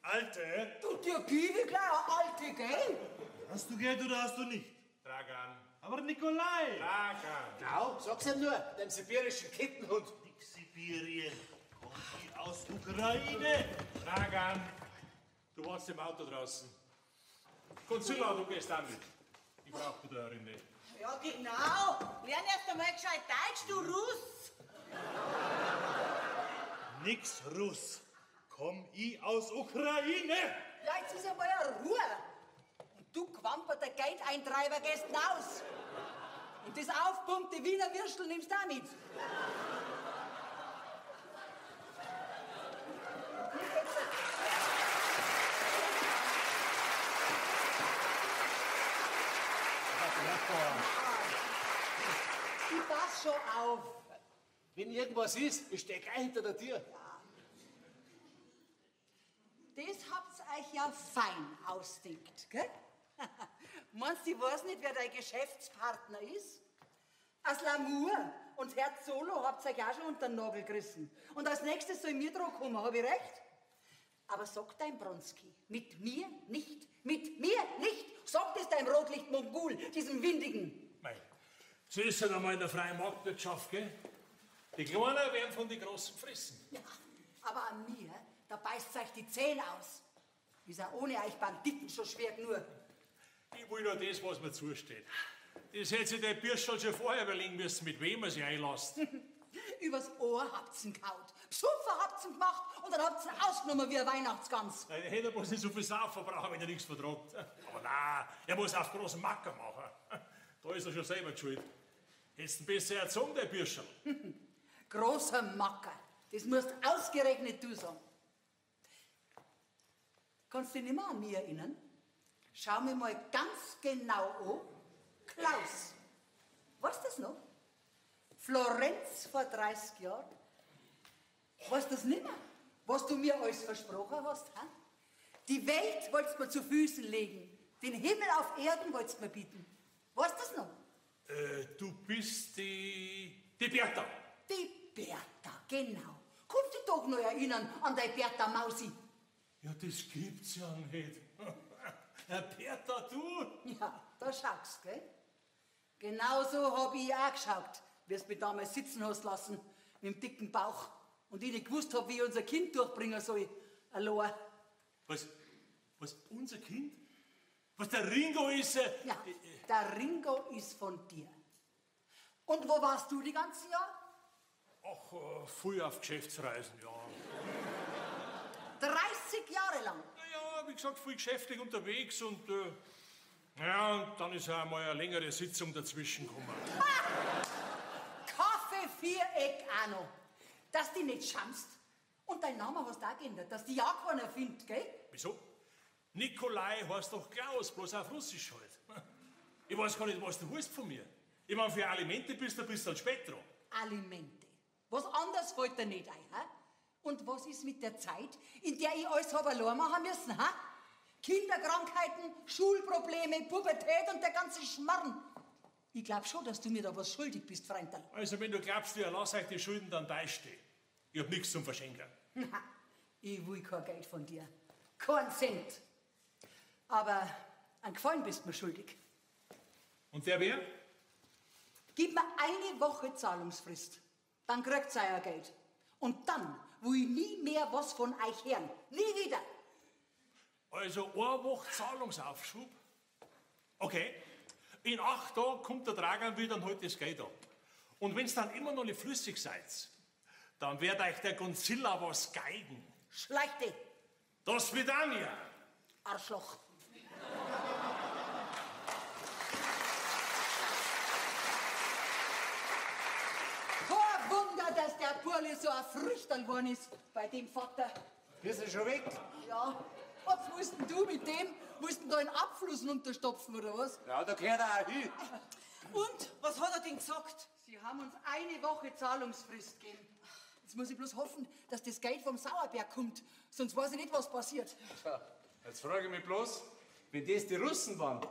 Alte! Du, dir gebe gleich eine Alte, gell? Hast du Geld oder hast du nicht? Dragan. Aber Nikolai! Dragan. Genau, sag's ihm nur, dem sibirischen Kittenhund. Nix Sibirien. Kommt die aus Ukraine. Dragan, du warst im Auto draußen. Godzilla, du gehst auch mit. Ich brauch dich da drin nicht. Ja, genau. Lern erst einmal gescheit Deutsch, du Russ. Nix Russ. Komm ich aus Ukraine. Ja, jetzt ist ja mal eine Ruhe. Und du quamperter Geldeintreiber gehst raus. Und das aufpumpte Wiener Würstel nimmst du auch mit. Ich pass schon auf. Wenn irgendwas ist, ich steh gleich hinter der Tür. Das habt's euch ja fein ausdickt, gell? Meinst du, ich weiß nicht, wer dein Geschäftspartner ist? Aus Lamour und Herz Solo habt's euch auch schon unter den Nagel gerissen. Und als nächstes soll mir dran kommen, hab ich recht? Aber sag dein Bronski, mit mir nicht, mit mir nicht. Sag das deinem Rotlicht-Mongol, diesem Windigen. Mei, so ist es halt einmal in der freien Marktwirtschaft, gell? Die Kleinen werden von den Großen fressen. Ja, aber an mir, da beißt euch die Zähne aus. Ist ja ohne euch Banditen schon schwer genug. Ich will nur das, was mir zusteht. Das hätte sich der Birschel schon vorher überlegen müssen, mit wem er sich einlässt. Übers Ohr habt's ihn gehaut. Psuffer habt's ihn gemacht und dann habt's ihn ausgenommen wie ein Weihnachtsgans. Nein, der hätte bloß nicht so viel Saufen brauchen, wenn er nichts vertragt. Aber nein, er muss auf großen Macker machen. Da ist er schon selber schuld. Hättest du besser erzogen, der Birschel. Großer Macker. Das musst ausgerechnet du sagen. Kannst du dich nicht mehr an mich erinnern? Schau mir mal ganz genau an. Klaus. Weißt du das noch? Florenz vor 30 Jahren. Weißt du das nicht mehr? Was du mir alles versprochen hast? Ha? Die Welt wolltest du mir zu Füßen legen. Den Himmel auf Erden wolltest du mir bieten. Weißt du das noch? Du bist die Bertha. Die Bertha, genau. Kannst du dich doch noch erinnern an deine Bertha Mausi? Ja, das gibt's ja nicht. Herr Bertha, du? Ja, da schaust, gell? Genauso hab ich auch geschaut, wie es mich damals sitzen hast lassen, mit dem dicken Bauch. Und ich nicht gewusst hab, wie ich unser Kind durchbringen soll. Allein. Was, unser Kind? Was, der Ringo ist? Ja, der Ringo ist von dir. Und wo warst du die ganzen Jahre? Ach, früh auf Geschäftsreisen, ja. 30 Jahre lang. Naja, wie gesagt, viel geschäftlich unterwegs und ja, und dann ist auch mal eine längere Sitzung dazwischen gekommen. Kaffee-Viereck auch noch. Dass du nicht schamst. Und dein Name hast du auch geändert, dass die ja keiner findet, gell? Wieso? Nikolai heißt doch Klaus, bloß auf Russisch halt. Ich weiß gar nicht, was du willst von mir. Ich meine, für Alimente bist du dann spät dran. Alimente. Was anderes fällt dir nicht ein, hä? Und was ist mit der Zeit, in der ich alles habe allein machen müssen, hä? Kinderkrankheiten, Schulprobleme, Pubertät und der ganze Schmarrn. Ich glaub schon, dass du mir da was schuldig bist, Freundl. Also, wenn du glaubst, ich lass euch die Schulden dann stehen. Ich hab nichts zum Verschenken. Ich will kein Geld von dir. Kein Cent. Aber einen Gefallen bist du mir schuldig. Und der wer? Gib mir eine Woche Zahlungsfrist. dann kriegt ihr euer Geld. Und dann will ich nie mehr was von euch hören. Nie wieder. Also 1 Woche Zahlungsaufschub? Okay. In 8 Tagen kommt der Dragan wieder und holt das Geld ab. Und wenn's dann immer noch nicht flüssig seid, dann wird euch der Gonzilla was geigen. Schleichte. Das Vidania. Arschloch. Kein Wunder, dass der Burli so ein Früchterl geworden ist bei dem Vater. Bist du schon weg? Ja. Was willst denn du mit dem? Willst du da in Abfluss unterstopfen, oder was? Ja, da gehört er auch hin. Und? Was hat er denn gesagt? Sie haben uns eine Woche Zahlungsfrist gegeben. Jetzt muss ich bloß hoffen, dass das Geld vom Sauerberg kommt. Sonst weiß ich nicht, was passiert. Tja, jetzt frage ich mich bloß, wenn das die Russen waren,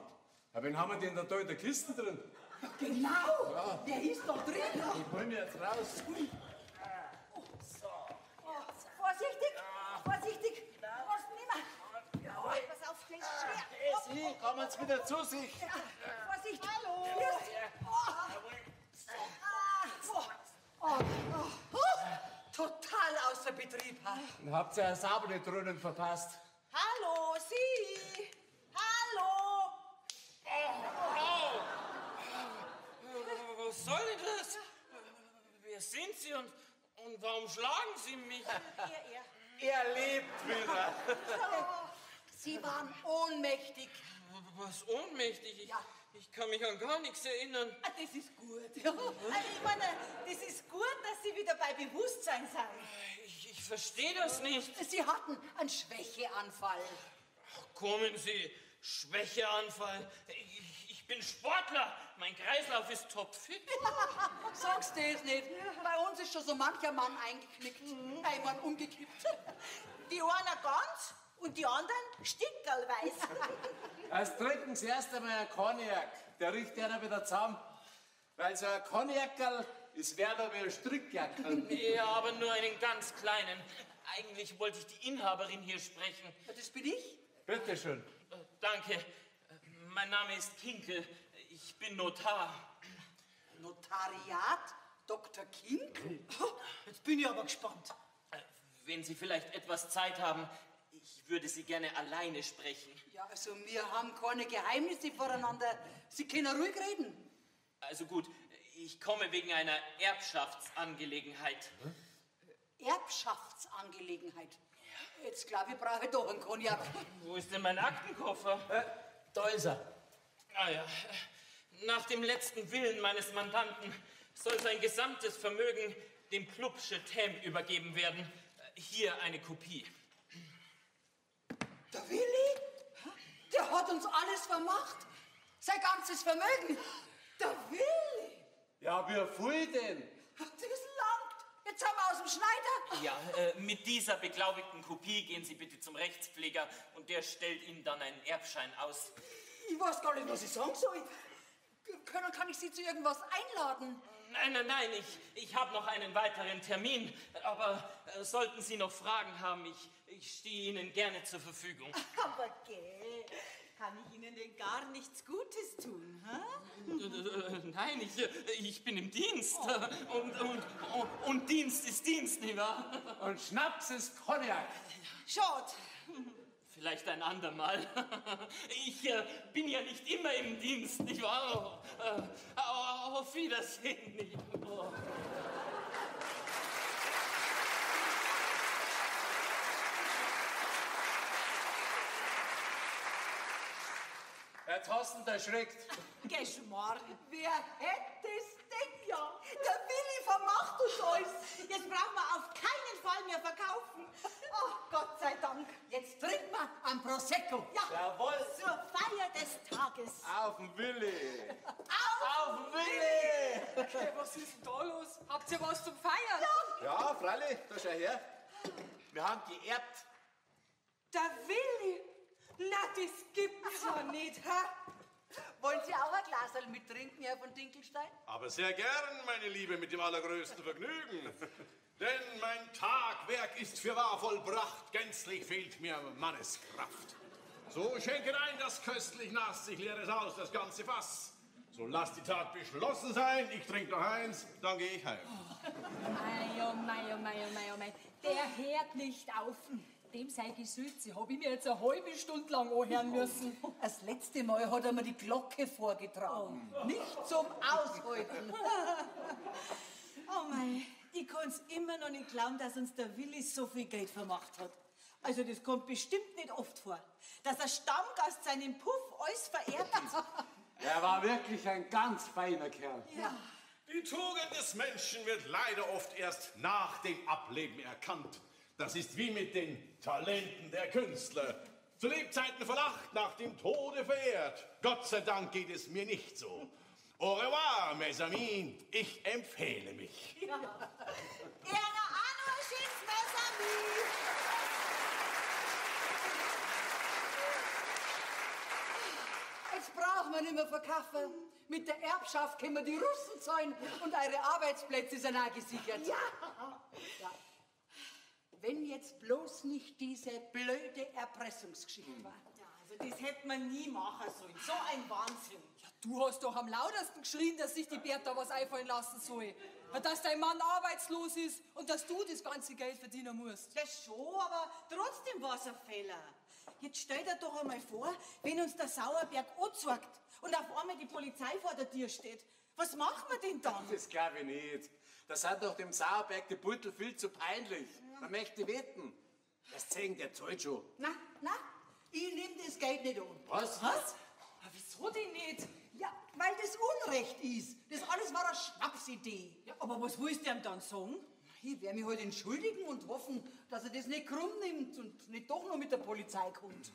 ja, wen haben wir denn da in der Kiste drin? Genau! Ja. Der ist doch drin! Ich hol mir jetzt raus. Vorsichtig! Vorsichtig! Was nimmer! Pass auf, gleich schwer. Sie, kommen Sie wieder zu sich. Vorsicht! Hallo! Total außer Betrieb. Ha? Dann habt ihr eine saubere drinnen verpasst. Hallo, Sie! Hallo! Was soll denn das? Wer sind Sie und warum schlagen Sie mich? Er lebt wieder. Sie waren ohnmächtig. Was ohnmächtig? Ich kann mich an gar nichts erinnern. Ah, das ist gut. Ja. Also ich meine, das ist gut, dass Sie wieder bei Bewusstsein sind. Ich verstehe das nicht. Sie hatten einen Schwächeanfall. Kommen Sie, Schwächeanfall. Ich bin Sportler. Mein Kreislauf ist topfit. Sagst du es nicht? Bei uns ist schon so mancher Mann eingeknickt. Einmal umgekippt. Die einen ganz und die anderen stickerlweis. Als trinken Sie erst einmal einen Cognac. Der riecht ja wieder zusammen. Weil so ein Cognackerl ist wärmer wie ein Strickjackerl. Ja, aber nur einen ganz kleinen. Eigentlich wollte ich die Inhaberin hier sprechen. Das bin ich. Bitte schön. Danke. Mein Name ist Kinkel. Ich bin Notar. Notariat? Dr. Kinkel? Jetzt bin ich aber gespannt. Wenn Sie vielleicht etwas Zeit haben, ich würde Sie gerne alleine sprechen. Ja, also wir haben keine Geheimnisse voreinander. Sie können ruhig reden. Also gut, ich komme wegen einer Erbschaftsangelegenheit. Erbschaftsangelegenheit? Jetzt glaube ich, brauche ich doch einen Cognac. Wo ist denn mein Aktenkoffer? Da ist er. Ah ja. Nach dem letzten Willen meines Mandanten soll sein gesamtes Vermögen dem Club Chetem übergeben werden. Hier eine Kopie. Der Willi? Der hat uns alles vermacht. Sein ganzes Vermögen. Der Willi? Ja, wie viel denn? Das langt. Jetzt haben wir aus dem Schneider. Ja, mit dieser beglaubigten Kopie gehen Sie bitte zum Rechtspfleger und der stellt Ihnen dann einen Erbschein aus. Ich weiß gar nicht, was ich sagen soll. Kann ich Sie zu irgendwas einladen? Nein, ich habe noch einen weiteren Termin. Aber sollten Sie noch Fragen haben, ich stehe Ihnen gerne zur Verfügung. Aber gell, kann ich Ihnen denn gar nichts Gutes tun, hä? Nein, ich bin im Dienst. Und Dienst ist Dienst, nicht wahr? Und Schnaps ist Cognac. Schaut. Vielleicht ein andermal. Ich bin ja nicht immer im Dienst, nicht wahr? Auf Wiedersehen. Nicht wahr? Jetzt hast du ihn erschreckt. Geschmarr. Wer hätte es denn ja? Der Willi vermacht uns alles. Jetzt brauchen wir auf keinen Fall mehr verkaufen. Oh, Gott sei Dank. Jetzt trinken wir ein Prosecco. Ja, Jawohl. zur Feier des Tages. Auf den Willi. Auf den Willi. Okay, was ist denn da los? Habt ihr was zum Feiern? Ja, freilich, da schau her. Wir haben geerbt. Der Willi? Na, das gibt's ja nicht, hä? Wollen Sie auch ein Glas mittrinken, Herr von Dinkelstein? Aber sehr gern, meine Liebe, mit dem allergrößten Vergnügen. Denn mein Tagwerk ist fürwahr vollbracht, gänzlich fehlt mir Manneskraft. So schenket ein das köstlich nass, ich leere es aus, das ganze Fass. So lasst die Tat beschlossen sein. Ich trinke noch eins, dann gehe ich heim. Mei, oh mei, oh mei, oh mei, oh mei. Der hört nicht auf. Dem sei Gesülze habe ich mir jetzt eine halbe Stunde lang anhören müssen. Das letzte Mal hat er mir die Glocke vorgetragen. Nicht zum Aushalten. Oh mei, ich kann's immer noch nicht glauben, dass uns der Willi so viel Geld vermacht hat. Also das kommt bestimmt nicht oft vor, dass ein Stammgast seinen Puff alles verehrt hat. Er war wirklich ein ganz feiner Kerl. Ja. Die Tugend des Menschen wird leider oft erst nach dem Ableben erkannt. Das ist wie mit den Talenten der Künstler. Zu Lebzeiten verlacht, nach dem Tode verehrt. Gott sei Dank geht es mir nicht so. Au revoir, mes amis. Ich empfehle mich. Ja. Erna Anoschitz, mes amis. Jetzt brauchen wir nicht mehr verkaufen. Mit der Erbschaft können wir die Russen zahlen und eure Arbeitsplätze sind auch gesichert. Ja. Ja. Wenn jetzt bloß nicht diese blöde Erpressungsgeschichte war. Ja, also das hätte man nie machen sollen. So ein Wahnsinn. Ja, du hast doch am lautesten geschrien, dass sich die Bertha was einfallen lassen soll. Dass dein Mann arbeitslos ist und dass du das ganze Geld verdienen musst. Das schon, aber trotzdem war es ein Fehler. Jetzt stell dir doch einmal vor, wenn uns der Sauerberg anzeigt und auf einmal die Polizei vor der Tür steht. Was machen wir denn dann? Das glaube ich nicht. Das hat doch dem Sauerberg die Beutel viel zu peinlich. Man möchte wetten. Das zeigen der zahlt schon. Na, ich nehm das Geld nicht an. Was? Aber wieso denn nicht? Ja, weil das Unrecht ist. Das alles war eine Schnapsidee. Ja, aber was willst du ihm dann sagen? Ich werde mich heute entschuldigen und hoffen, dass er das nicht krumm nimmt und nicht doch noch mit der Polizei kommt.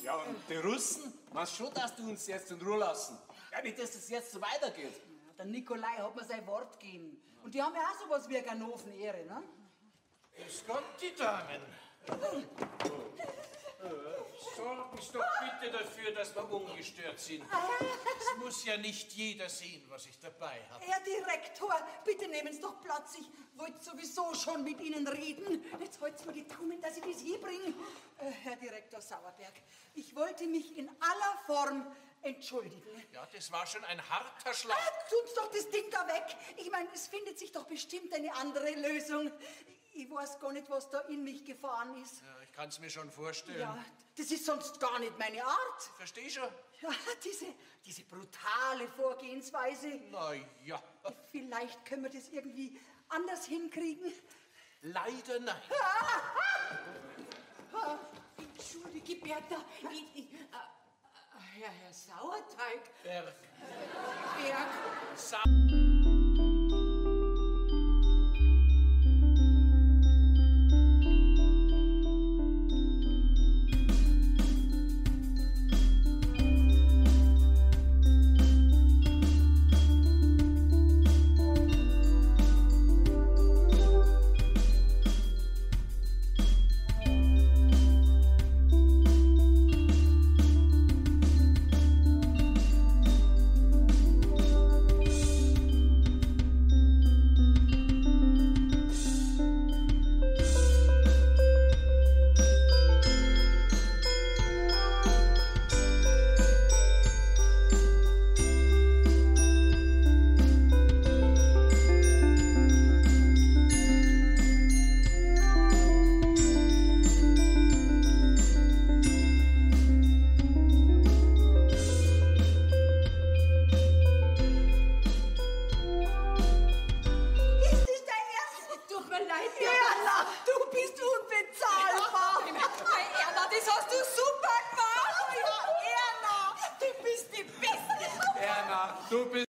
Ja, und die Russen? Meinst schon, dass du uns jetzt in Ruhe lassen? Ja, nicht, dass es jetzt so weitergeht. Ja, der Nikolai hat mir sein Wort gegeben. Und die haben ja auch sowas wie eine Ganoven-Ehre, ne? Grüß Gott, die Damen. Sorgen Sie doch bitte dafür, dass wir ungestört sind. Es muss ja nicht jeder sehen, was ich dabei habe. Herr Direktor, bitte nehmen Sie doch Platz. Ich wollte sowieso schon mit Ihnen reden. Jetzt halten Sie mir die Daumen, dass ich das hinbringe. Herr Direktor Sauerberg, ich wollte mich in aller Form entschuldigen. Ja, das war schon ein harter Schlag. Tun Sie doch das Ding da weg. Ich meine, es findet sich doch bestimmt eine andere Lösung. Ich weiß gar nicht, was da in mich gefahren ist. Ja, ich kann es mir schon vorstellen. Ja, das ist sonst gar nicht meine Art. Versteh schon? Ja, diese brutale Vorgehensweise. Na ja. Vielleicht können wir das irgendwie anders hinkriegen. Leider nein. Entschuldige, Bertha. Herr Sauerteig. Berg. Du bist